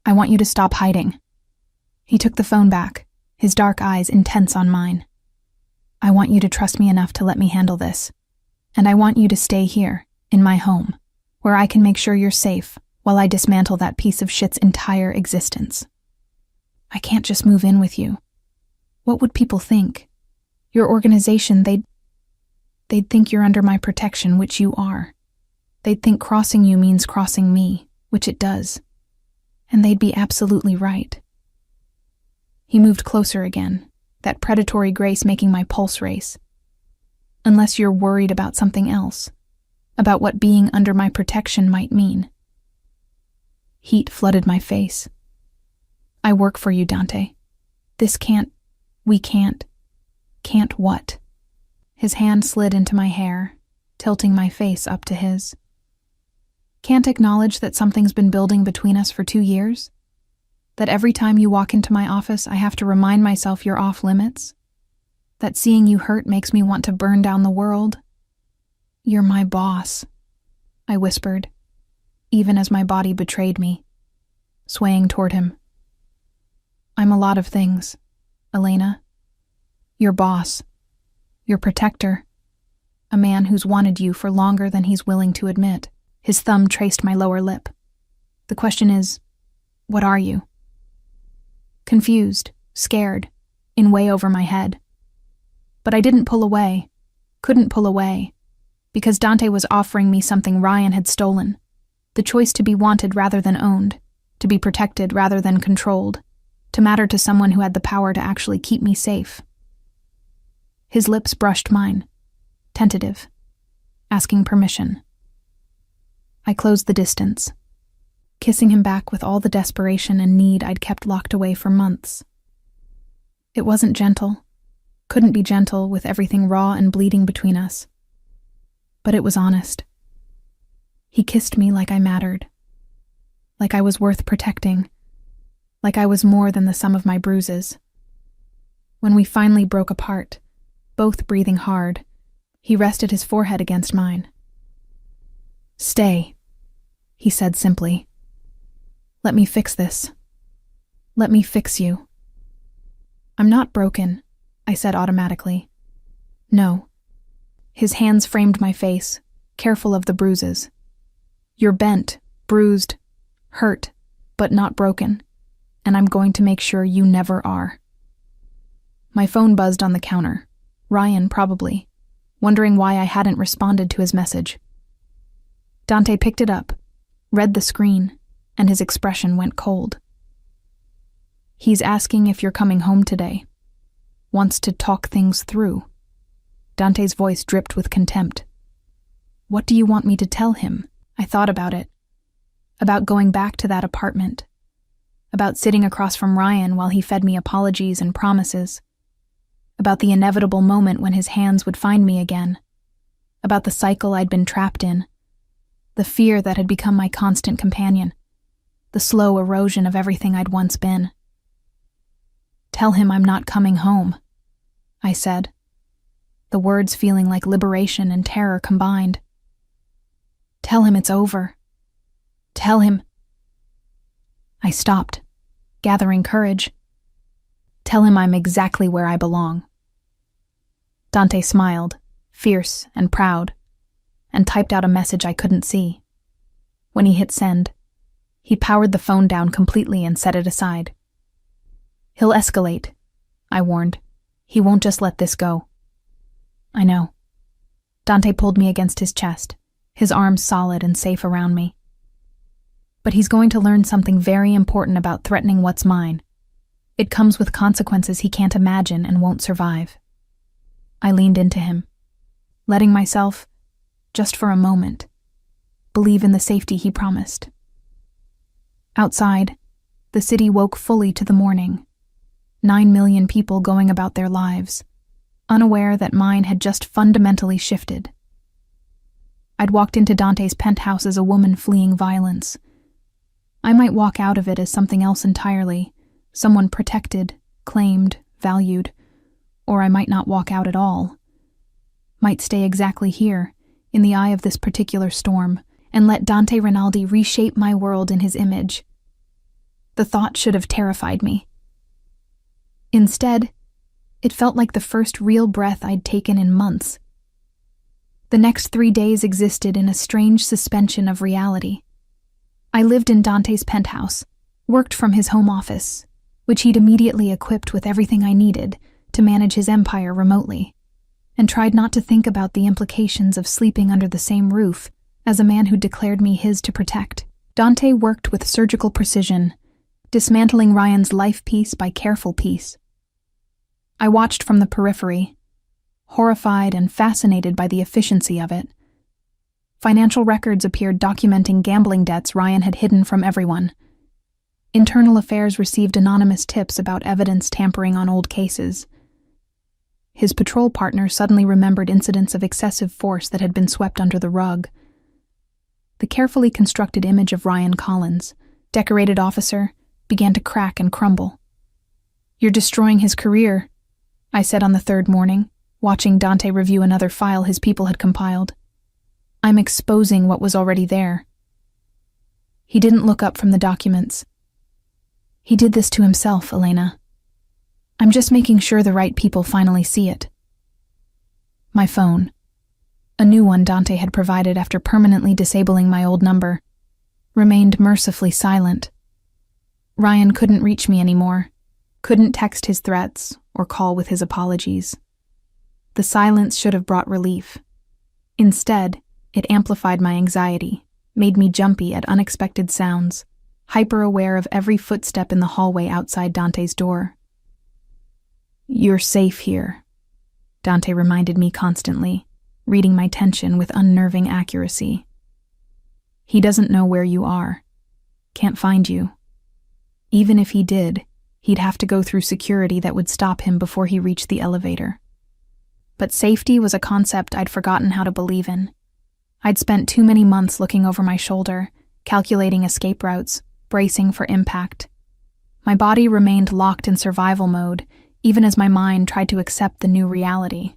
I want you to stop hiding. He took the phone back, his dark eyes intense on mine. I want you to trust me enough to let me handle this. And I want you to stay here, in my home, where I can make sure you're safe while I dismantle that piece of shit's entire existence. I can't just move in with you. What would people think? Your organization, they'd think you're under my protection, which you are. They'd think crossing you means crossing me, which it does. And they'd be absolutely right. He moved closer again, that predatory grace making my pulse race. Unless you're worried about something else, about what being under my protection might mean. Heat flooded my face. I work for you, Dante. We can't what? His hand slid into my hair, tilting my face up to his. Can't acknowledge that something's been building between us for 2 years? That every time you walk into my office, I have to remind myself you're off limits? That seeing you hurt makes me want to burn down the world? You're my boss, I whispered, even as my body betrayed me, swaying toward him. I'm a lot of things, Elena. Your boss, your protector, a man who's wanted you for longer than he's willing to admit. His thumb traced my lower lip. The question is, what are you? Confused, scared, in way over my head. But I didn't pull away, couldn't pull away, because Dante was offering me something Ryan had stolen, the choice to be wanted rather than owned, to be protected rather than controlled, to matter to someone who had the power to actually keep me safe. His lips brushed mine, tentative, asking permission. I closed the distance, kissing him back with all the desperation and need I'd kept locked away for months. It wasn't gentle, couldn't be gentle with everything raw and bleeding between us. But it was honest. He kissed me like I mattered, like I was worth protecting, like I was more than the sum of my bruises. When we finally broke apart, both breathing hard, he rested his forehead against mine. Stay, he said simply. Let me fix this. Let me fix you. I'm not broken, I said automatically. No. His hands framed my face, careful of the bruises. You're bent, bruised, hurt, but not broken, and I'm going to make sure you never are. My phone buzzed on the counter. Ryan, probably, wondering why I hadn't responded to his message. Dante picked it up, read the screen, and his expression went cold. He's asking if you're coming home today. Wants to talk things through. Dante's voice dripped with contempt. What do you want me to tell him? I thought about it. About going back to that apartment. About sitting across from Ryan while he fed me apologies and promises. About the inevitable moment when his hands would find me again. About the cycle I'd been trapped in. The fear that had become my constant companion. The slow erosion of everything I'd once been. Tell him I'm not coming home, I said. the words feeling like liberation and terror combined. "Tell him it's over. Tell him." I stopped, gathering courage. "Tell him I'm exactly where I belong." Dante smiled, fierce and proud, and typed out a message I couldn't see. When he hit send, he powered the phone down completely and set it aside. "He'll escalate," I warned. "He won't just let this go." "I know." Dante pulled me against his chest, his arms solid and safe around me. "But he's going to learn something very important about threatening what's mine. It comes with consequences he can't imagine and won't survive." I leaned into him, letting myself, just for a moment, believe in the safety he promised. Outside, the city woke fully to the morning. 9 million people going about their lives, unaware that mine had just fundamentally shifted. I'd walked into Dante's penthouse as a woman fleeing violence. I might walk out of it as something else entirely, someone protected, claimed, valued, or I might not walk out at all. Might stay exactly here, in the eye of this particular storm, and let Dante Rinaldi reshape my world in his image. The thought should have terrified me. Instead, it felt like the first real breath I'd taken in months. The next 3 days existed in a strange suspension of reality. I lived in Dante's penthouse, worked from his home office, which he'd immediately equipped with everything I needed to manage his empire remotely, and tried not to think about the implications of sleeping under the same roof as a man who declared me his to protect. Dante worked with surgical precision, dismantling Ryan's life piece by careful piece. I watched from the periphery, horrified and fascinated by the efficiency of it. Financial records appeared documenting gambling debts Ryan had hidden from everyone. Internal Affairs received anonymous tips about evidence tampering on old cases. His patrol partner suddenly remembered incidents of excessive force that had been swept under the rug. The carefully constructed image of Ryan Collins, decorated officer, began to crack and crumble. "You're destroying his career," I said on the third morning, watching Dante review another file his people had compiled. "I'm exposing what was already there." He didn't look up from the documents. "He did this to himself, Elena. I'm just making sure the right people finally see it." My phone, a new one Dante had provided after permanently disabling my old number, remained mercifully silent. Ryan couldn't reach me anymore, couldn't text his threats or call with his apologies. The silence should have brought relief. Instead, it amplified my anxiety, made me jumpy at unexpected sounds, hyper-aware of every footstep in the hallway outside Dante's door. "You're safe here," Dante reminded me constantly, reading my tension with unnerving accuracy. "He doesn't know where you are, can't find you. Even if he did, he'd have to go through security that would stop him before he reached the elevator." But safety was a concept I'd forgotten how to believe in. I'd spent too many months looking over my shoulder, calculating escape routes, bracing for impact. My body remained locked in survival mode, even as my mind tried to accept the new reality.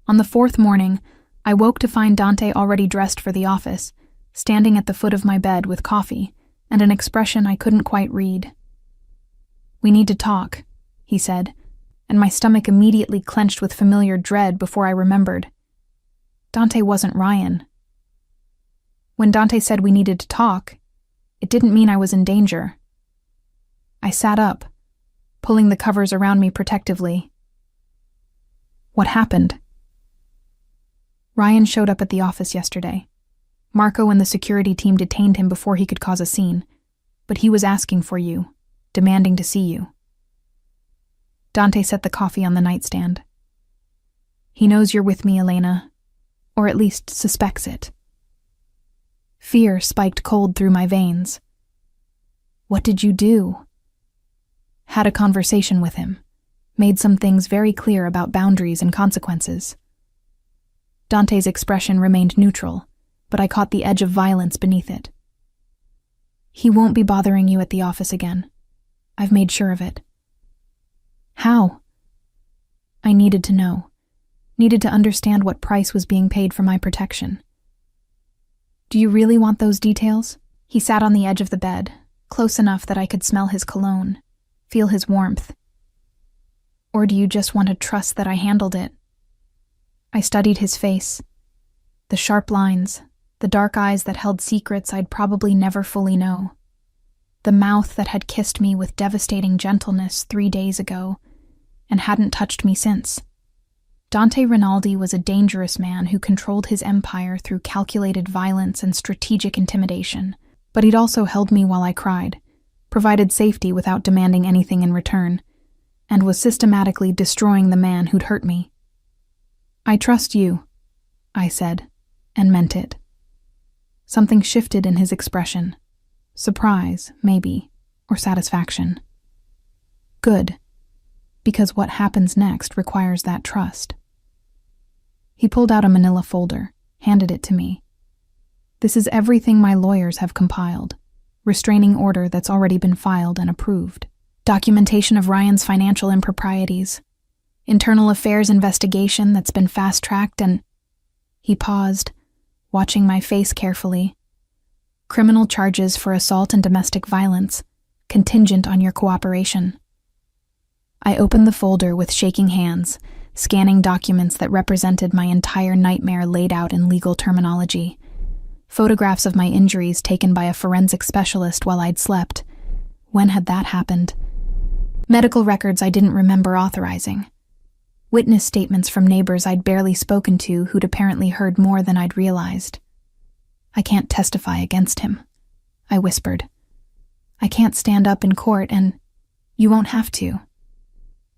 On the fourth morning, I woke to find Dante already dressed for the office, standing at the foot of my bed with coffee and an expression I couldn't quite read. "We need to talk," he said, and my stomach immediately clenched with familiar dread before I remembered. Dante wasn't Ryan. When Dante said we needed to talk, it didn't mean I was in danger. I sat up, pulling the covers around me protectively. "What happened?" "Ryan showed up at the office yesterday. Marco and the security team detained him before he could cause a scene, but he was asking for you, demanding to see you." Dante set the coffee on the nightstand. "He knows you're with me, Elena, or at least suspects it." Fear spiked cold through my veins. "What did you do?" Had a conversation with him, made some things very clear about boundaries and consequences. Dante's expression remained neutral, but I caught the edge of violence beneath it. "He won't be bothering you at the office again. I've made sure of it." "How?" I needed to know. needed to understand what price was being paid for my protection. Do you really want those details? He sat on the edge of the bed, close enough that I could smell his cologne, feel his warmth. Or do you just want to trust that I handled it? I studied his face. The sharp lines, the dark eyes that held secrets I'd probably never fully know. The mouth that had kissed me with devastating gentleness 3 days ago and hadn't touched me since. Dante Rinaldi was a dangerous man who controlled his empire through calculated violence and strategic intimidation, but he'd also held me while I cried, provided safety without demanding anything in return, and was systematically destroying the man who'd hurt me. I trust you, I said, and meant it. Something shifted in his expression. Surprise, maybe, or satisfaction. Good, because what happens next requires that trust. He pulled out a manila folder, handed it to me. This is everything my lawyers have compiled. Restraining order that's already been filed and approved. Documentation of Ryan's financial improprieties. Internal affairs investigation that's been fast-tracked and... He paused, watching my face carefully. Criminal charges for assault and domestic violence, contingent on your cooperation. I opened the folder with shaking hands, scanning documents that represented my entire nightmare laid out in legal terminology. Photographs of my injuries taken by a forensic specialist while I'd slept. When had that happened? Medical records I didn't remember authorizing. Witness statements from neighbors I'd barely spoken to who'd apparently heard more than I'd realized. I can't testify against him, I whispered. I can't stand up in court and... You won't have to.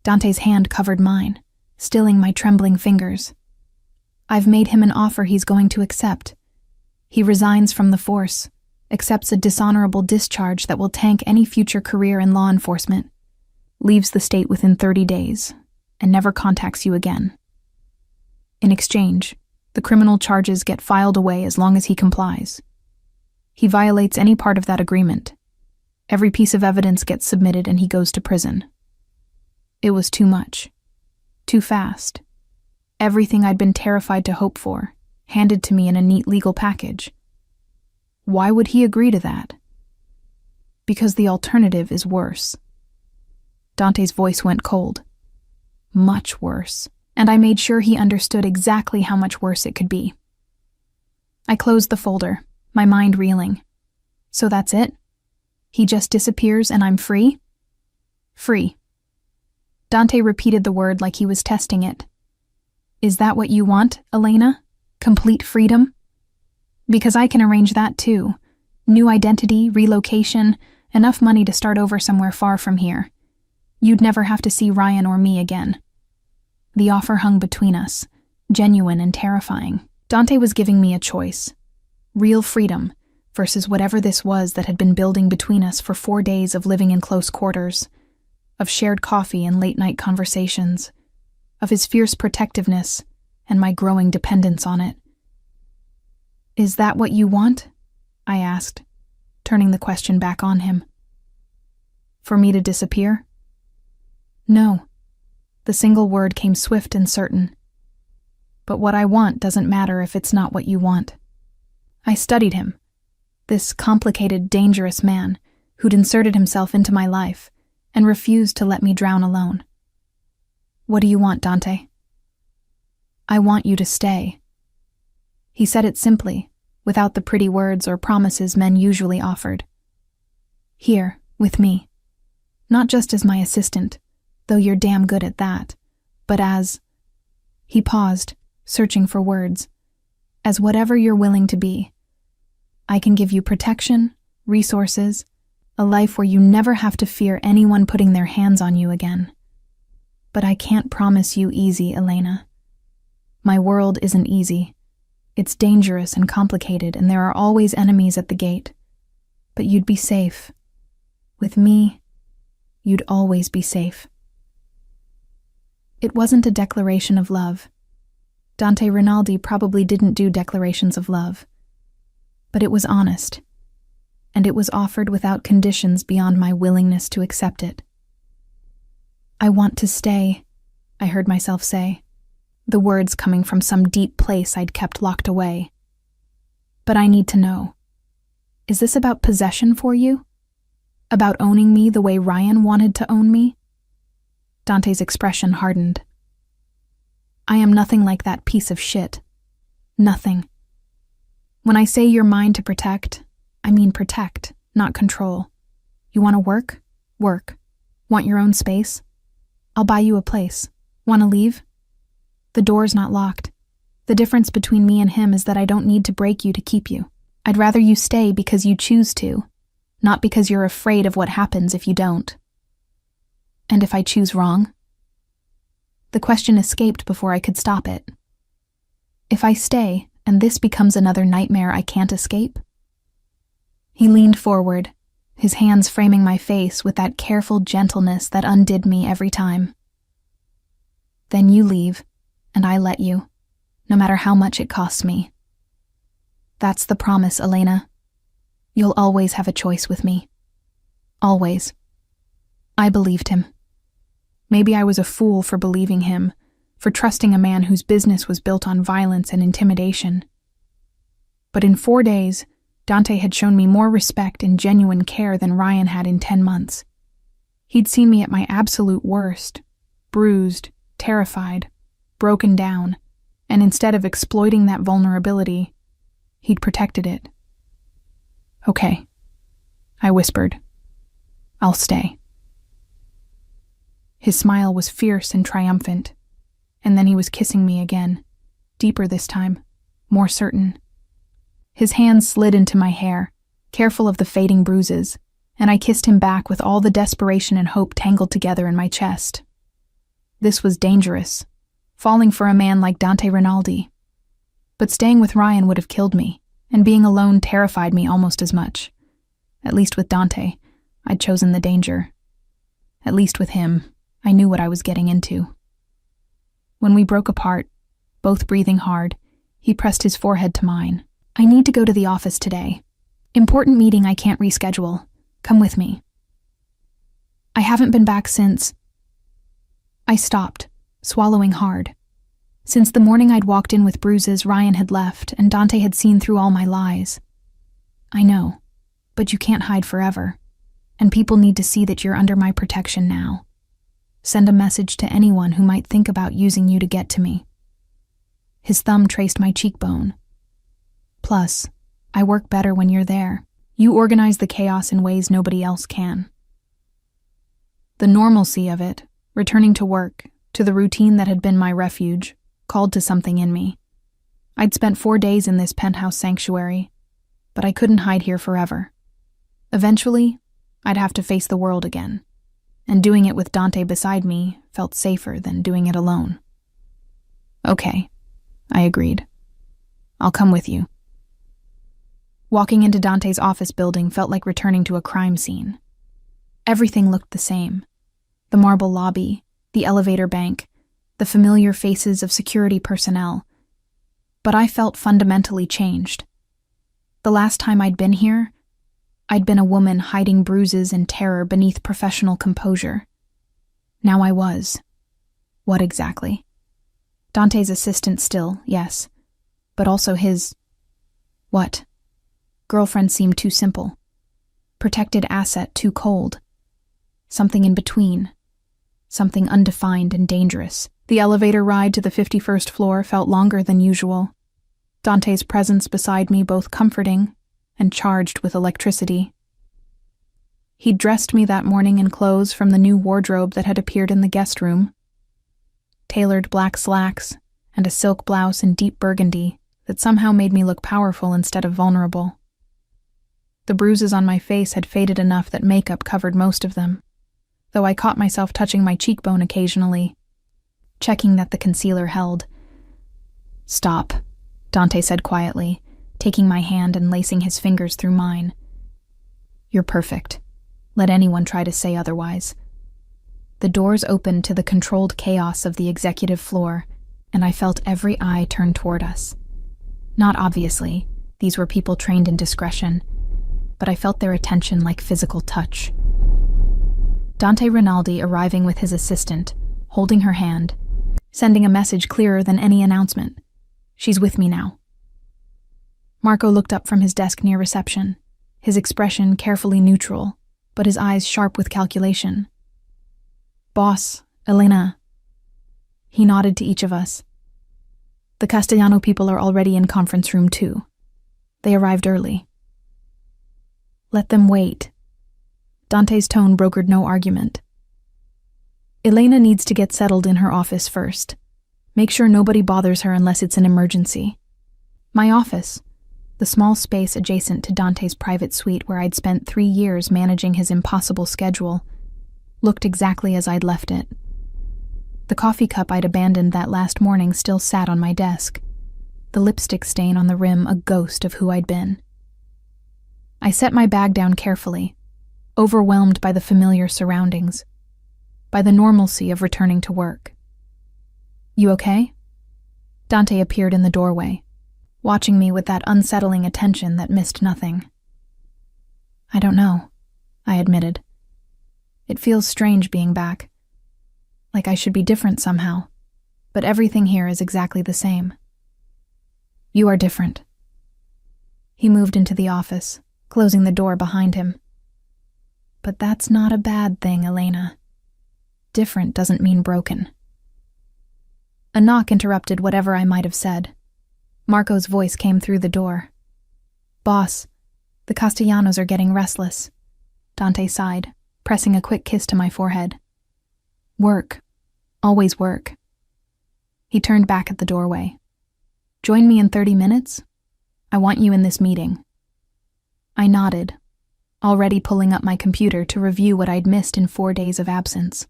Dante's hand covered mine, stilling my trembling fingers. I've made him an offer he's going to accept. He resigns from the force, accepts a dishonorable discharge that will tank any future career in law enforcement, leaves the state within 30 days, and never contacts you again. In exchange, the criminal charges get filed away as long as he complies. He violates any part of that agreement. Every piece of evidence gets submitted and he goes to prison. It was too much. Too fast. Everything I'd been terrified to hope for, handed to me in a neat legal package. Why would he agree to that? Because the alternative is worse. Dante's voice went cold. Much worse, and I made sure he understood exactly how much worse it could be. I closed the folder, my mind reeling. So that's it? He just disappears and I'm free? Free. Dante repeated the word like he was testing it. Is that what you want, Elena? Complete freedom? Because I can arrange that too. New identity, relocation, enough money to start over somewhere far from here. You'd never have to see Ryan or me again. The offer hung between us, genuine and terrifying. Dante was giving me a choice. Real freedom versus whatever this was that had been building between us for 4 days of living in close quarters, of shared coffee and late-night conversations, of his fierce protectiveness and my growing dependence on it. Is that what you want? I asked, turning the question back on him. For me to disappear? No. The single word came swift and certain. But what I want doesn't matter if it's not what you want. I studied him, this complicated, dangerous man who'd inserted himself into my life and refused to let me drown alone. What do you want, Dante? I want you to stay. He said it simply, without the pretty words or promises men usually offered. Here, with me. Not just as my assistant, though you're damn good at that, but as... He paused, searching for words. As whatever you're willing to be. I can give you protection, resources, a life where you never have to fear anyone putting their hands on you again. But I can't promise you easy, Elena. My world isn't easy. It's dangerous and complicated, and there are always enemies at the gate. But you'd be safe. With me, you'd always be safe. It wasn't a declaration of love. Dante Rinaldi probably didn't do declarations of love. But it was honest, and it was offered without conditions beyond my willingness to accept it. I want to stay, I heard myself say. the words coming from some deep place I'd kept locked away. But I need to know. Is this about possession for you? About owning me the way Ryan wanted to own me? Dante's expression hardened. I am nothing like that piece of shit. Nothing. When I say you're mine to protect, I mean protect, not control. You want to work? Work. Want your own space? I'll buy you a place. Want to leave? The door's not locked. The difference between me and him is that I don't need to break you to keep you. I'd rather you stay because you choose to, not because you're afraid of what happens if you don't. And if I choose wrong? The question escaped before I could stop it. If I stay, and this becomes another nightmare I can't escape? He leaned forward, his hands framing my face with that careful gentleness that undid me every time. Then you leave, and I let you, no matter how much it costs me. That's the promise, Elena. You'll always have a choice with me. Always. I believed him. Maybe I was a fool for believing him, for trusting a man whose business was built on violence and intimidation. But in 4 days, Dante had shown me more respect and genuine care than Ryan had in 10 months. He'd seen me at my absolute worst, bruised, terrified, broken down, and instead of exploiting that vulnerability, he'd protected it. Okay, I whispered. I'll stay. His smile was fierce and triumphant, and then he was kissing me again, deeper this time, more certain. His hands slid into my hair, careful of the fading bruises, and I kissed him back with all the desperation and hope tangled together in my chest. This was dangerous, falling for a man like Dante Rinaldi. But staying with Ryan would have killed me, and being alone terrified me almost as much. At least with Dante, I'd chosen the danger. At least with him, I knew what I was getting into. When we broke apart, both breathing hard, he pressed his forehead to mine. I need to go to the office today. Important meeting I can't reschedule. Come with me. I haven't been back since... I stopped, swallowing hard. Since the morning I'd walked in with bruises, Ryan had left, and Dante had seen through all my lies. I know, but you can't hide forever, and people need to see that you're under my protection now. Send a message to anyone who might think about using you to get to me. His thumb traced my cheekbone. Plus, I work better when you're there. You organize the chaos in ways nobody else can. The normalcy of it, returning to work, to the routine that had been my refuge, called to something in me. I'd spent 4 days in this penthouse sanctuary, but I couldn't hide here forever. Eventually, I'd have to face the world again, and doing it with Dante beside me felt safer than doing it alone. Okay, I agreed. I'll come with you. Walking into Dante's office building felt like returning to a crime scene. Everything looked the same. The marble lobby, the elevator bank, the familiar faces of security personnel. But I felt fundamentally changed. The last time I'd been here, I'd been a woman hiding bruises and terror beneath professional composure. Now I was. What exactly? Dante's assistant still, yes, but also his... What? Girlfriend seemed too simple. Protected asset too cold. Something in between. Something undefined and dangerous. The elevator ride to the 51st floor felt longer than usual. Dante's presence beside me both comforting and charged with electricity. He'd dressed me that morning in clothes from the new wardrobe that had appeared in the guest room. Tailored black slacks and a silk blouse in deep burgundy that somehow made me look powerful instead of vulnerable. The bruises on my face had faded enough that makeup covered most of them, though I caught myself touching my cheekbone occasionally, checking that the concealer held. Stop, Dante said quietly, taking my hand and lacing his fingers through mine. You're perfect. Let anyone try to say otherwise. The doors opened to the controlled chaos of the executive floor, and I felt every eye turn toward us. Not obviously, these were people trained in discretion, but I felt their attention like physical touch. Dante Rinaldi arriving with his assistant, holding her hand, sending a message clearer than any announcement. She's with me now. Marco looked up from his desk near reception, his expression carefully neutral, but his eyes sharp with calculation. Boss, Elena. He nodded to each of us. The Castellano people are already in conference room 2. They arrived early. Let them wait. Dante's tone brokered no argument. Elena needs to get settled in her office first. Make sure nobody bothers her unless it's an emergency. My office, the small space adjacent to Dante's private suite where I'd spent 3 years managing his impossible schedule, looked exactly as I'd left it. The coffee cup I'd abandoned that last morning still sat on my desk, the lipstick stain on the rim a ghost of who I'd been. I set my bag down carefully, overwhelmed by the familiar surroundings, by the normalcy of returning to work. You okay? Dante appeared in the doorway, watching me with that unsettling attention that missed nothing. I don't know, I admitted. It feels strange being back. Like I should be different somehow, but everything here is exactly the same. You are different. He moved into the office, closing the door behind him. But that's not a bad thing, Elena. Different doesn't mean broken. A knock interrupted whatever I might have said. Marco's voice came through the door. Boss, the Castellanos are getting restless. Dante sighed, pressing a quick kiss to my forehead. Work. Always work. He turned back at the doorway. Join me in 30 minutes? I want you in this meeting. I nodded, already pulling up my computer to review what I'd missed in 4 days of absence.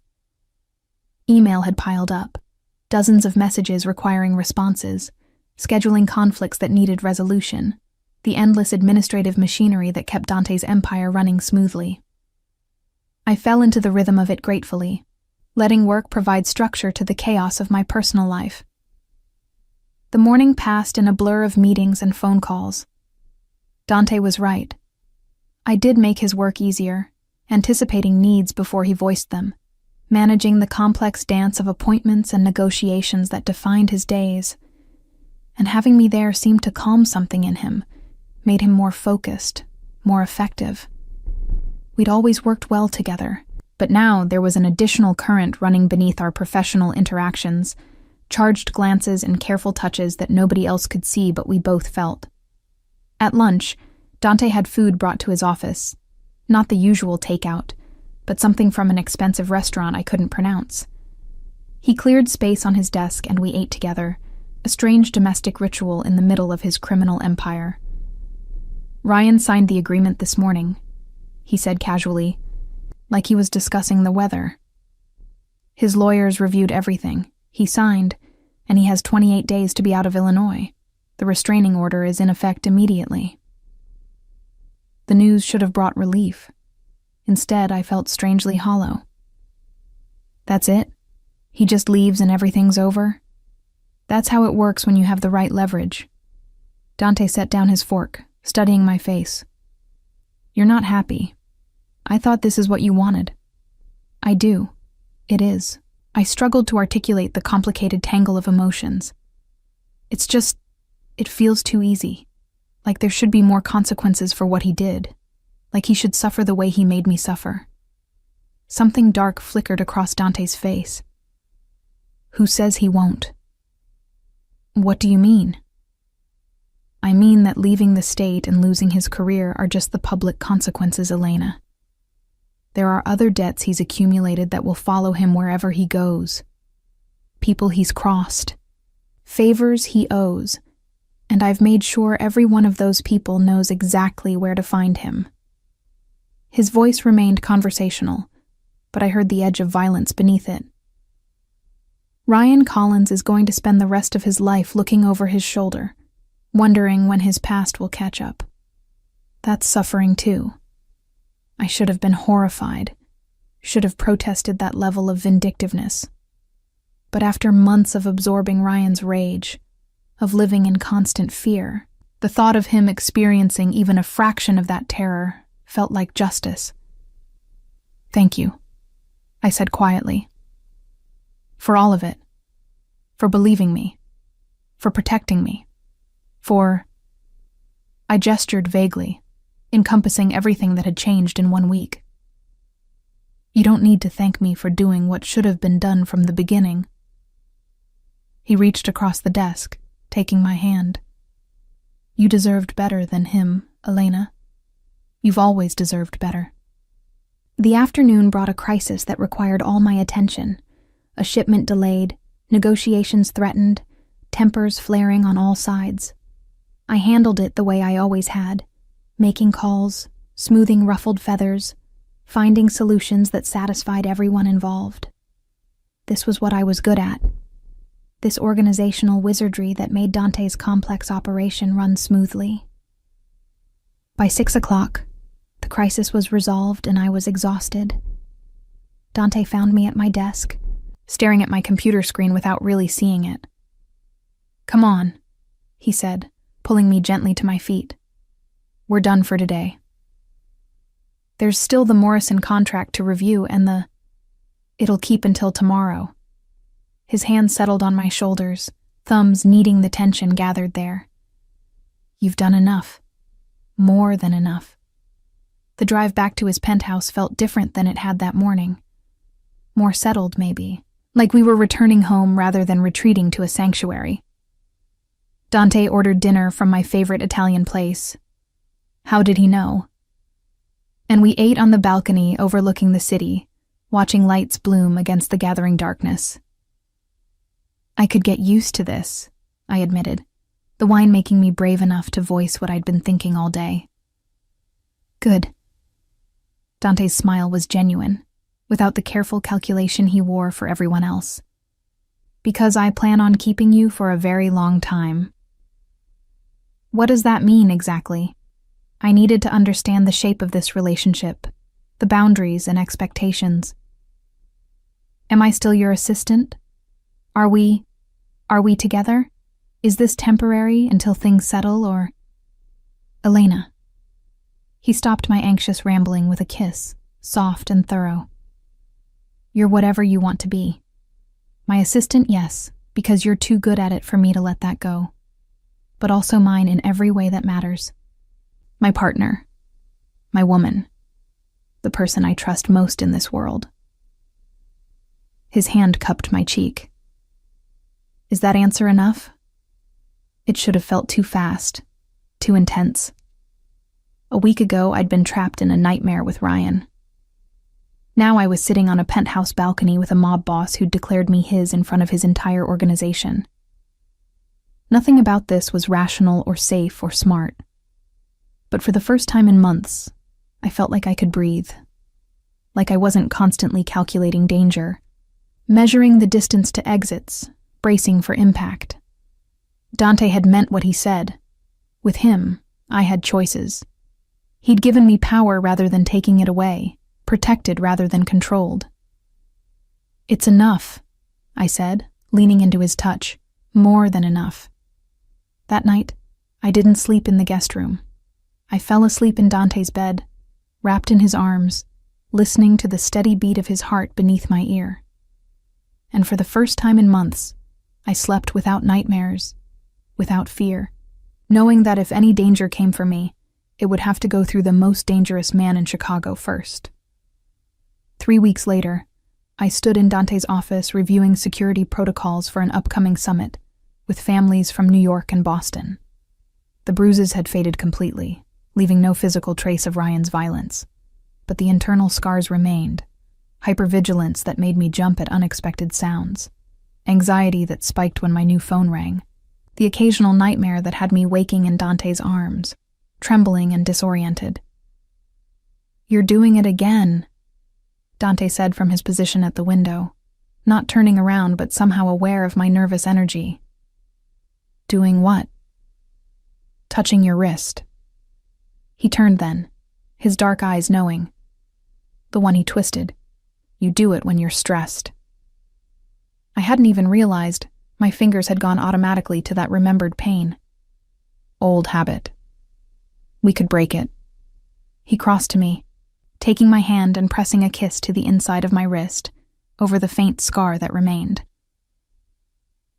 Email had piled up, dozens of messages requiring responses, scheduling conflicts that needed resolution, the endless administrative machinery that kept Dante's empire running smoothly. I fell into the rhythm of it gratefully, letting work provide structure to the chaos of my personal life. The morning passed in a blur of meetings and phone calls. Dante was right. I did make his work easier, anticipating needs before he voiced them, managing the complex dance of appointments and negotiations that defined his days. And having me there seemed to calm something in him, made him more focused, more effective. We'd always worked well together, but now there was an additional current running beneath our professional interactions, charged glances and careful touches that nobody else could see but we both felt. At lunch, Dante had food brought to his office, not the usual takeout, but something from an expensive restaurant I couldn't pronounce. He cleared space on his desk and we ate together, a strange domestic ritual in the middle of his criminal empire. Ryan signed the agreement this morning, he said casually, like he was discussing the weather. His lawyers reviewed everything. He signed, and he has 28 days to be out of Illinois. The restraining order is in effect immediately. The news should have brought relief. Instead, I felt strangely hollow. That's it? He just leaves and everything's over? That's how it works when you have the right leverage. Dante set down his fork, studying my face. You're not happy. I thought this is what you wanted. I do. It is. I struggled to articulate the complicated tangle of emotions. It's just, it feels too easy. Like there should be more consequences for what he did. Like he should suffer the way he made me suffer. Something dark flickered across Dante's face. Who says he won't? What do you mean? I mean that leaving the state and losing his career are just the public consequences, Elena. There are other debts he's accumulated that will follow him wherever he goes. People he's crossed. Favors he owes. And I've made sure every one of those people knows exactly where to find him. His voice remained conversational, but I heard the edge of violence beneath it. Ryan Collins is going to spend the rest of his life looking over his shoulder, wondering when his past will catch up. That's suffering too. I should have been horrified, should have protested that level of vindictiveness. But after months of absorbing Ryan's rage, of living in constant fear, the thought of him experiencing even a fraction of that terror felt like justice. Thank you, I said quietly. For all of it. for believing me, for protecting me, for... I gestured vaguely, encompassing everything that had changed in 1 week. You don't need to thank me for doing what should have been done from the beginning. He reached across the desk, taking my hand. You deserved better than him, Elena. You've always deserved better. The afternoon brought a crisis that required all my attention. A shipment delayed, negotiations threatened, tempers flaring on all sides. I handled it the way I always had, making calls, smoothing ruffled feathers, finding solutions that satisfied everyone involved. This was what I was good at. This organizational wizardry that made Dante's complex operation run smoothly. By 6 o'clock, the crisis was resolved and I was exhausted. Dante found me at my desk, staring at my computer screen without really seeing it. Come on, he said, pulling me gently to my feet. We're done for today. There's still the Morrison contract to review and it'll keep until tomorrow. His hand settled on my shoulders, thumbs kneading the tension gathered there. You've done enough. More than enough. The drive back to his penthouse felt different than it had that morning. More settled, maybe, like we were returning home rather than retreating to a sanctuary. Dante ordered dinner from my favorite Italian place. How did he know? And we ate on the balcony overlooking the city, watching lights bloom against the gathering darkness. I could get used to this, I admitted, the wine making me brave enough to voice what I'd been thinking all day. Good. Dante's smile was genuine, without the careful calculation he wore for everyone else. Because I plan on keeping you for a very long time. What does that mean exactly? I needed to understand the shape of this relationship, the boundaries and expectations. Am I still your assistant? Are we together? Is this temporary until things settle, or... Elena. He stopped my anxious rambling with a kiss, soft and thorough. You're whatever you want to be. My assistant, yes, because you're too good at it for me to let that go. But also mine in every way that matters. My partner. My woman. The person I trust most in this world. His hand cupped my cheek. Is that answer enough? It should have felt too fast, too intense. A week ago, I'd been trapped in a nightmare with Ryan. Now I was sitting on a penthouse balcony with a mob boss who'd declared me his in front of his entire organization. Nothing about this was rational or safe or smart. But for the first time in months, I felt like I could breathe. Like I wasn't constantly calculating danger, measuring the distance to exits, bracing for impact. Dante had meant what he said. With him, I had choices. He'd given me power rather than taking it away, protected rather than controlled. It's enough, I said, leaning into his touch. More than enough. That night, I didn't sleep in the guest room. I fell asleep in Dante's bed, wrapped in his arms, listening to the steady beat of his heart beneath my ear. And for the first time in months, I slept without nightmares, without fear, knowing that if any danger came for me, it would have to go through the most dangerous man in Chicago first. 3 weeks later, I stood in Dante's office reviewing security protocols for an upcoming summit, with families from New York and Boston. The bruises had faded completely, leaving no physical trace of Ryan's violence. But the internal scars remained, hypervigilance that made me jump at unexpected sounds, anxiety that spiked when my new phone rang, the occasional nightmare that had me waking in Dante's arms, trembling and disoriented. You're doing it again, Dante said from his position at the window, not turning around but somehow aware of my nervous energy. Doing what? Touching your wrist. He turned then, his dark eyes knowing. The one he twisted. You do it when you're stressed. I hadn't even realized my fingers had gone automatically to that remembered pain. Old habit. We could break it. He crossed to me, taking my hand and pressing a kiss to the inside of my wrist, over the faint scar that remained.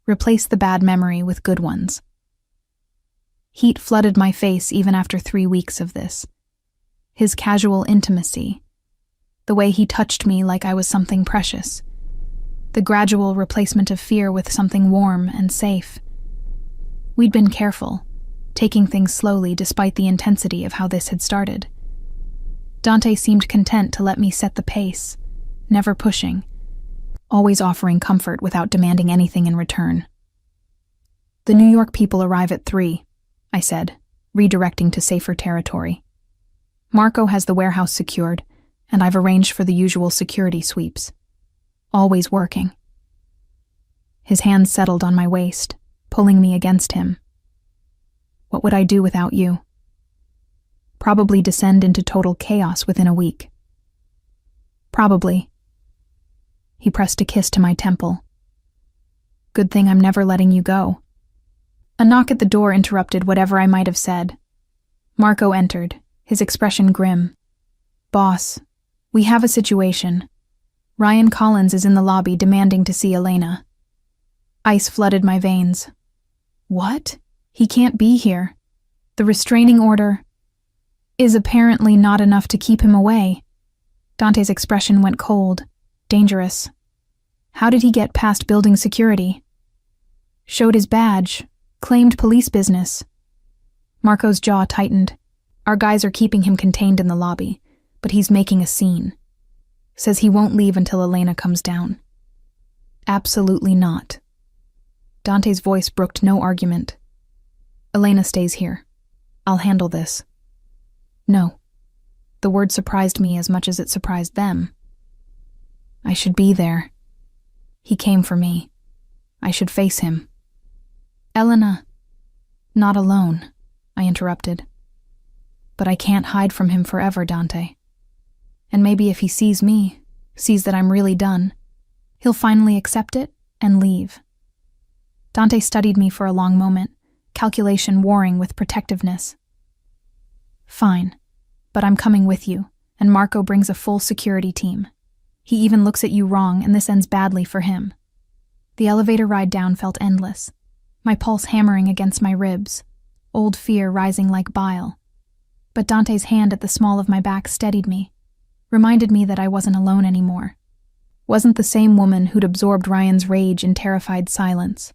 replace the bad memory with good ones. Heat flooded my face even after 3 weeks of this. His casual intimacy, the way he touched me like I was something precious, the gradual replacement of fear with something warm and safe. We'd been careful, taking things slowly despite the intensity of how this had started. Dante seemed content to let me set the pace, never pushing, always offering comfort without demanding anything in return. "The New York people arrive at 3, I said, redirecting to safer territory. "Marco has the warehouse secured, and I've arranged for the usual security sweeps. Always working." His hand settled on my waist, pulling me against him. "What would I do without you?" "Probably descend into total chaos within a week." "Probably." He pressed a kiss to my temple. "Good thing I'm never letting you go." A knock at the door interrupted whatever I might have said. Marco entered, his expression grim. "Boss, we have a situation. Ryan Collins is in the lobby demanding to see Elena." Ice flooded my veins. "What? He can't be here. The restraining order is apparently not enough to keep him away." Dante's expression went cold, dangerous. "How did he get past building security?" "Showed his badge, claimed police business." Marco's jaw tightened. "Our guys are keeping him contained in the lobby, but he's making a scene. Says he won't leave until Elena comes down." "Absolutely not." Dante's voice brooked no argument. "Elena stays here. I'll handle this." "No." The word surprised me as much as it surprised them. "I should be there. He came for me. I should face him." "Elena." "Not alone," I interrupted. "But I can't hide from him forever, Dante. And maybe if he sees me, sees that I'm really done, he'll finally accept it and leave." Dante studied me for a long moment, calculation warring with protectiveness. "Fine, but I'm coming with you, and Marco brings a full security team. He even looks at you wrong, and this ends badly for him." The elevator ride down felt endless, my pulse hammering against my ribs, old fear rising like bile. But Dante's hand at the small of my back steadied me, reminded me that I wasn't alone anymore. Wasn't the same woman who'd absorbed Ryan's rage in terrified silence.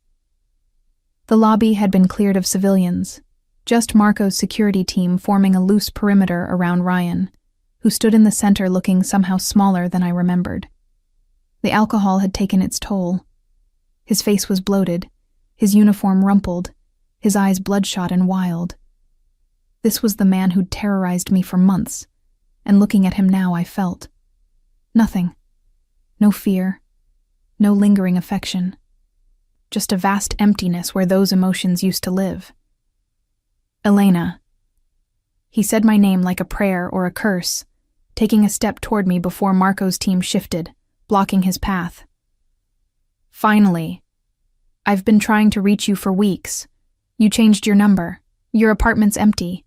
The lobby had been cleared of civilians, just Marco's security team forming a loose perimeter around Ryan, who stood in the center looking somehow smaller than I remembered. The alcohol had taken its toll. His face was bloated, his uniform rumpled, his eyes bloodshot and wild. This was the man who'd terrorized me for months, and looking at him now I felt nothing. No fear, no lingering affection. Just a vast emptiness where those emotions used to live. "Elena." He said my name like a prayer or a curse, taking a step toward me before Marco's team shifted, blocking his path. "Finally. I've been trying to reach you for weeks. You changed your number. Your apartment's empty.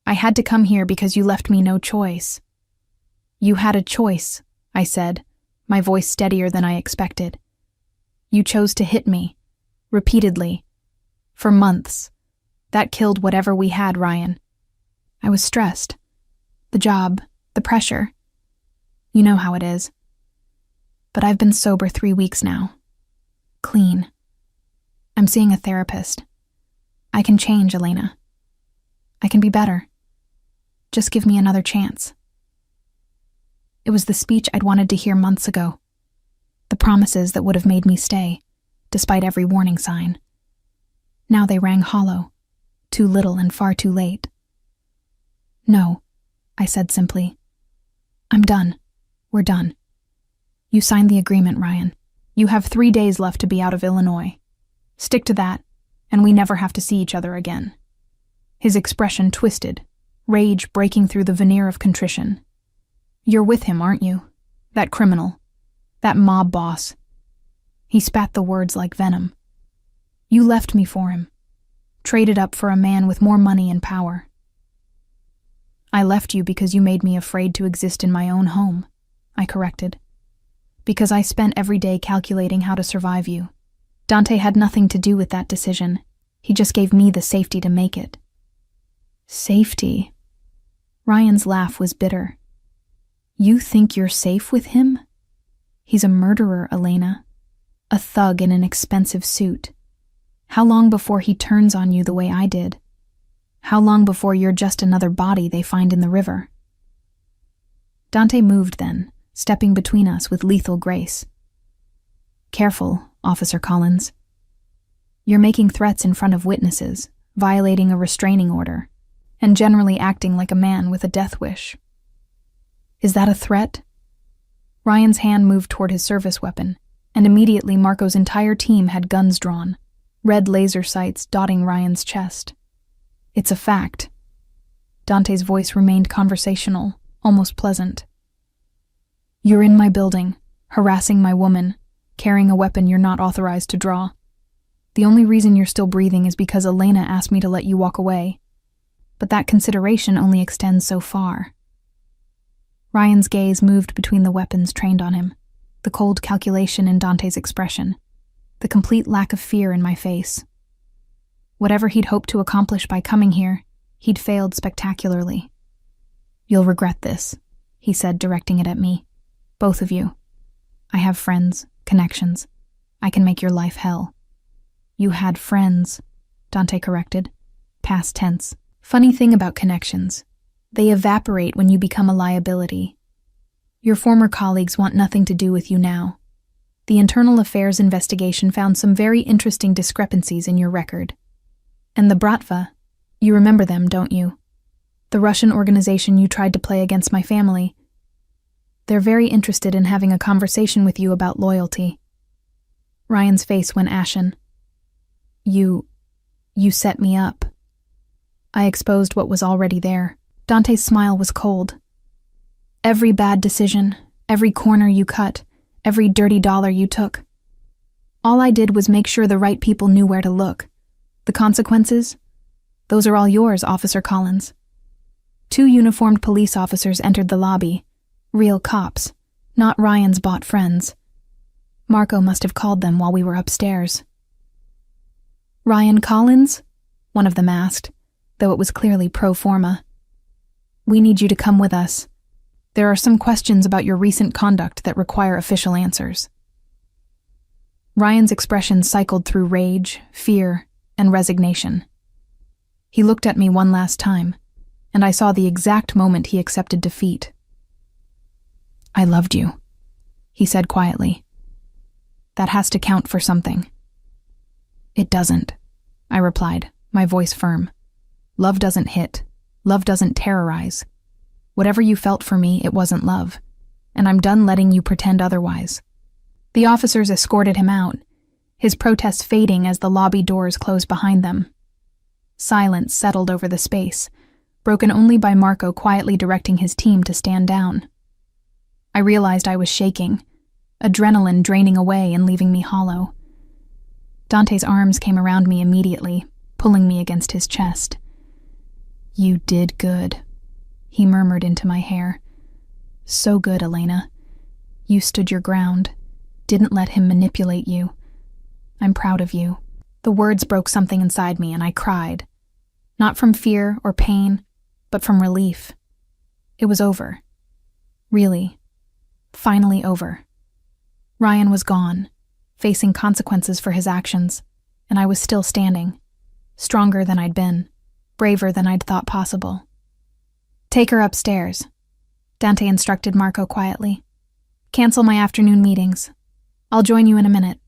I had to come here because you left me no choice." "You had a choice," I said, my voice steadier than I expected. "You chose to hit me. Repeatedly. For months. That killed whatever we had, Ryan." I was stressed. The job, the pressure. You know how it is. But I've been sober 3 weeks now. Clean. I'm seeing a therapist. I can change, Elena. I can be better. Just give me another chance. It was the speech I'd wanted to hear months ago. The promises that would have made me stay, despite every warning sign. Now they rang hollow, too little and far too late. "No," I said simply. "I'm done. We're done. You signed the agreement, Ryan. You have 3 days left to be out of Illinois. Stick to that, and we never have to see each other again." His expression twisted, rage breaking through the veneer of contrition. "You're with him, aren't you? That criminal. That mob boss." He spat the words like venom. "You left me for him. Traded up for a man with more money and power." "I left you because you made me afraid to exist in my own home," I corrected. "Because I spent every day calculating how to survive you. Dante had nothing to do with that decision. He just gave me the safety to make it. Safety? Ryan's laugh was bitter. You think you're safe with him? He's a murderer, Elena. A thug in an expensive suit. How long before he turns on you the way I did? How long before you're just another body they find in the river? Dante moved then, stepping between us with lethal grace. Careful, Officer Collins. You're making threats in front of witnesses, violating a restraining order, and generally acting like a man with a death wish. Is that a threat? Ryan's hand moved toward his service weapon, and immediately Marco's entire team had guns drawn, red laser sights dotting Ryan's chest. It's a fact. Dante's voice remained conversational, almost pleasant. You're in my building, harassing my woman, carrying a weapon you're not authorized to draw. The only reason you're still breathing is because Elena asked me to let you walk away. But that consideration only extends so far. Ryan's gaze moved between the weapons trained on him, the cold calculation in Dante's expression, the complete lack of fear in my face. Whatever he'd hoped to accomplish by coming here, he'd failed spectacularly. You'll regret this, he said, directing it at me. Both of you. I have friends, connections. I can make your life hell. You had friends, Dante corrected. Past tense. Funny thing about connections. They evaporate when you become a liability. Your former colleagues want nothing to do with you now. The internal affairs investigation found some very interesting discrepancies in your record. And the Bratva, you remember them, don't you? The Russian organization you tried to play against my family. They're very interested in having a conversation with you about loyalty. Ryan's face went ashen. You set me up. I exposed what was already there. Dante's smile was cold. Every bad decision, every corner you cut, every dirty dollar you took. All I did was make sure the right people knew where to look. The consequences? Those are all yours, Officer Collins. 2 uniformed police officers entered the lobby. Real cops, not Ryan's bought friends. Marco must have called them while we were upstairs. Ryan Collins? One of them asked, though it was clearly pro forma. We need you to come with us. There are some questions about your recent conduct that require official answers. Ryan's expression cycled through rage, fear, and resignation. He looked at me one last time, and I saw the exact moment he accepted defeat. I loved you, he said quietly. That has to count for something. It doesn't, I replied, my voice firm. Love doesn't hit. Love doesn't terrorize. Whatever you felt for me, it wasn't love, and I'm done letting you pretend otherwise. The officers escorted him out, his protest fading as the lobby doors closed behind them. Silence settled over the space, broken only by Marco quietly directing his team to stand down. I realized I was shaking, adrenaline draining away and leaving me hollow. Dante's arms came around me immediately, pulling me against his chest. You did good, he murmured into my hair. So good, Elena. You stood your ground, didn't let him manipulate you. I'm proud of you. The words broke something inside me and I cried. Not from fear or pain, but from relief. It was over. Really. Finally over. Ryan was gone, facing consequences for his actions, and I was still standing, stronger than I'd been, braver than I'd thought possible. Take her upstairs, Dante instructed Marco quietly. Cancel my afternoon meetings. I'll join you in a minute.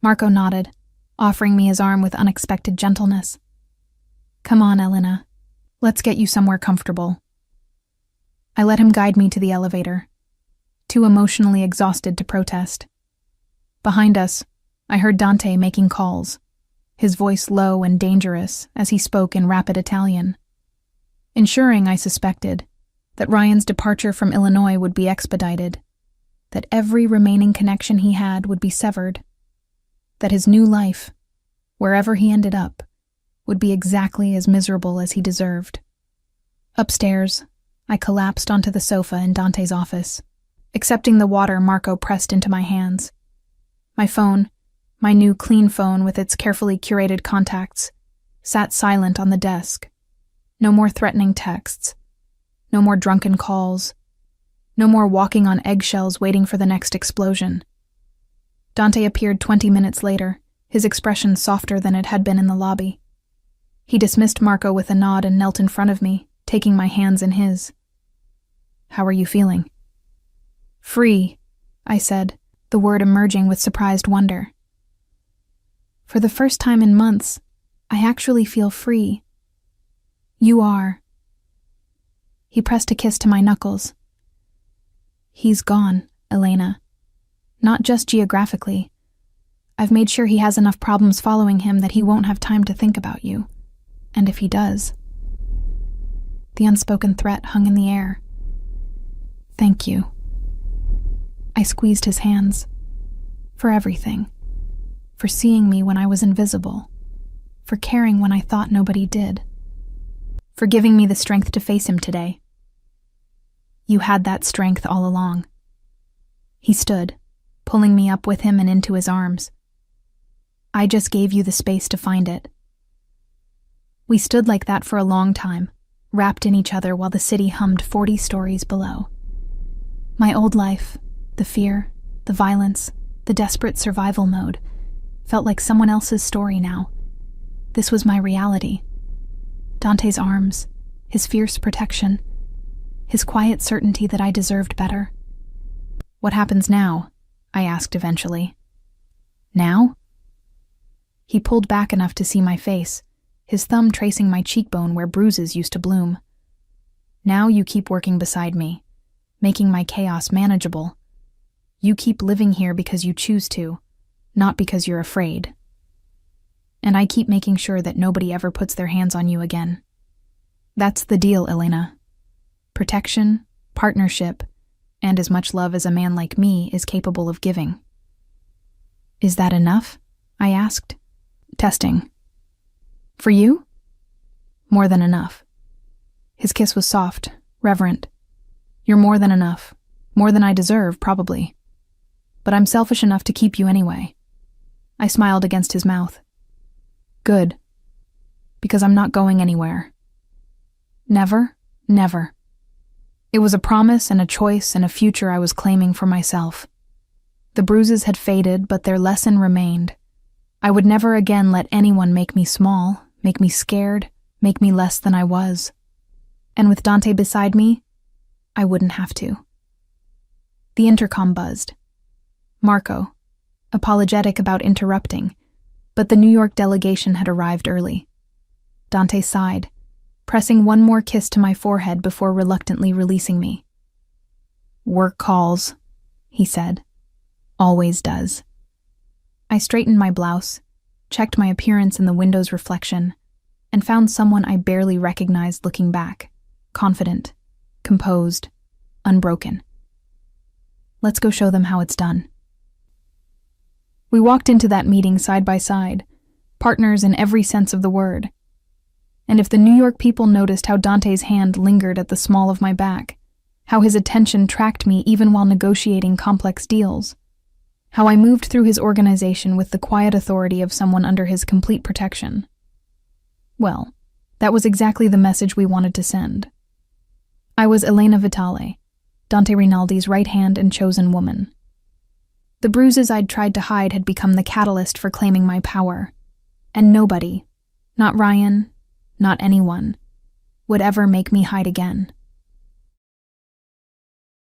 Marco nodded, offering me his arm with unexpected gentleness. Come on, Elena. Let's get you somewhere comfortable. I let him guide me to the elevator, too emotionally exhausted to protest. Behind us, I heard Dante making calls, his voice low and dangerous as he spoke in rapid Italian, ensuring, I suspected, that Ryan's departure from Illinois would be expedited, that every remaining connection he had would be severed, that his new life, wherever he ended up, would be exactly as miserable as he deserved. Upstairs, I collapsed onto the sofa in Dante's office, accepting the water Marco pressed into my hands. My phone, My new clean phone with its carefully curated contacts sat silent on the desk. No more threatening texts. No more drunken calls. No more walking on eggshells waiting for the next explosion. Dante appeared 20 minutes later, his expression softer than it had been in the lobby. He dismissed Marco with a nod and knelt in front of me, taking my hands in his. "How are you feeling?" "Free," I said, the word emerging with surprised wonder. "For the first time in months, I actually feel free. You are." He pressed a kiss to my knuckles. "He's gone, Elena. Not just geographically. I've made sure he has enough problems following him that he won't have time to think about you. And if he does..." The unspoken threat hung in the air. "Thank you." I squeezed his hands. For everything. For seeing me when I was invisible. For caring when I thought nobody did. For giving me the strength to face him today. "You had that strength all along." He stood, pulling me up with him and into his arms. "I just gave you the space to find it." We stood like that for a long time, wrapped in each other while the city hummed 40 stories below. My old life, the fear, the violence, the desperate survival mode, felt like someone else's story now. This was my reality. Dante's arms, his fierce protection, his quiet certainty that I deserved better. "What happens now?" I asked eventually. "Now?" He pulled back enough to see my face, his thumb tracing my cheekbone where bruises used to bloom. "Now you keep working beside me, making my chaos manageable. You keep living here because you choose to, not because you're afraid. And I keep making sure that nobody ever puts their hands on you again. That's the deal, Elena. Protection, partnership, and as much love as a man like me is capable of giving." "Is that enough?" I asked. Testing. "For you?" "More than enough." His kiss was soft, reverent. "You're more than enough. More than I deserve, probably. But I'm selfish enough to keep you anyway." I smiled against his mouth. "Good. Because I'm not going anywhere." Never, never. It was a promise and a choice and a future I was claiming for myself. The bruises had faded, but their lesson remained. I would never again let anyone make me small, make me scared, make me less than I was. And with Dante beside me, I wouldn't have to. The intercom buzzed. Marco, apologetic about interrupting, but the New York delegation had arrived early. Dante sighed, pressing one more kiss to my forehead before reluctantly releasing me. "Work calls," he said. "Always does." I straightened my blouse, checked my appearance in the window's reflection, and found someone I barely recognized looking back, confident, composed, unbroken. "Let's go show them how it's done." We walked into that meeting side by side, partners in every sense of the word. And if the New York people noticed how Dante's hand lingered at the small of my back, how his attention tracked me even while negotiating complex deals, how I moved through his organization with the quiet authority of someone under his complete protection, well, that was exactly the message we wanted to send. I was Elena Vitale, Dante Rinaldi's right hand and chosen woman. The bruises I'd tried to hide had become the catalyst for claiming my power, and nobody, not Ryan, not anyone, would ever make me hide again.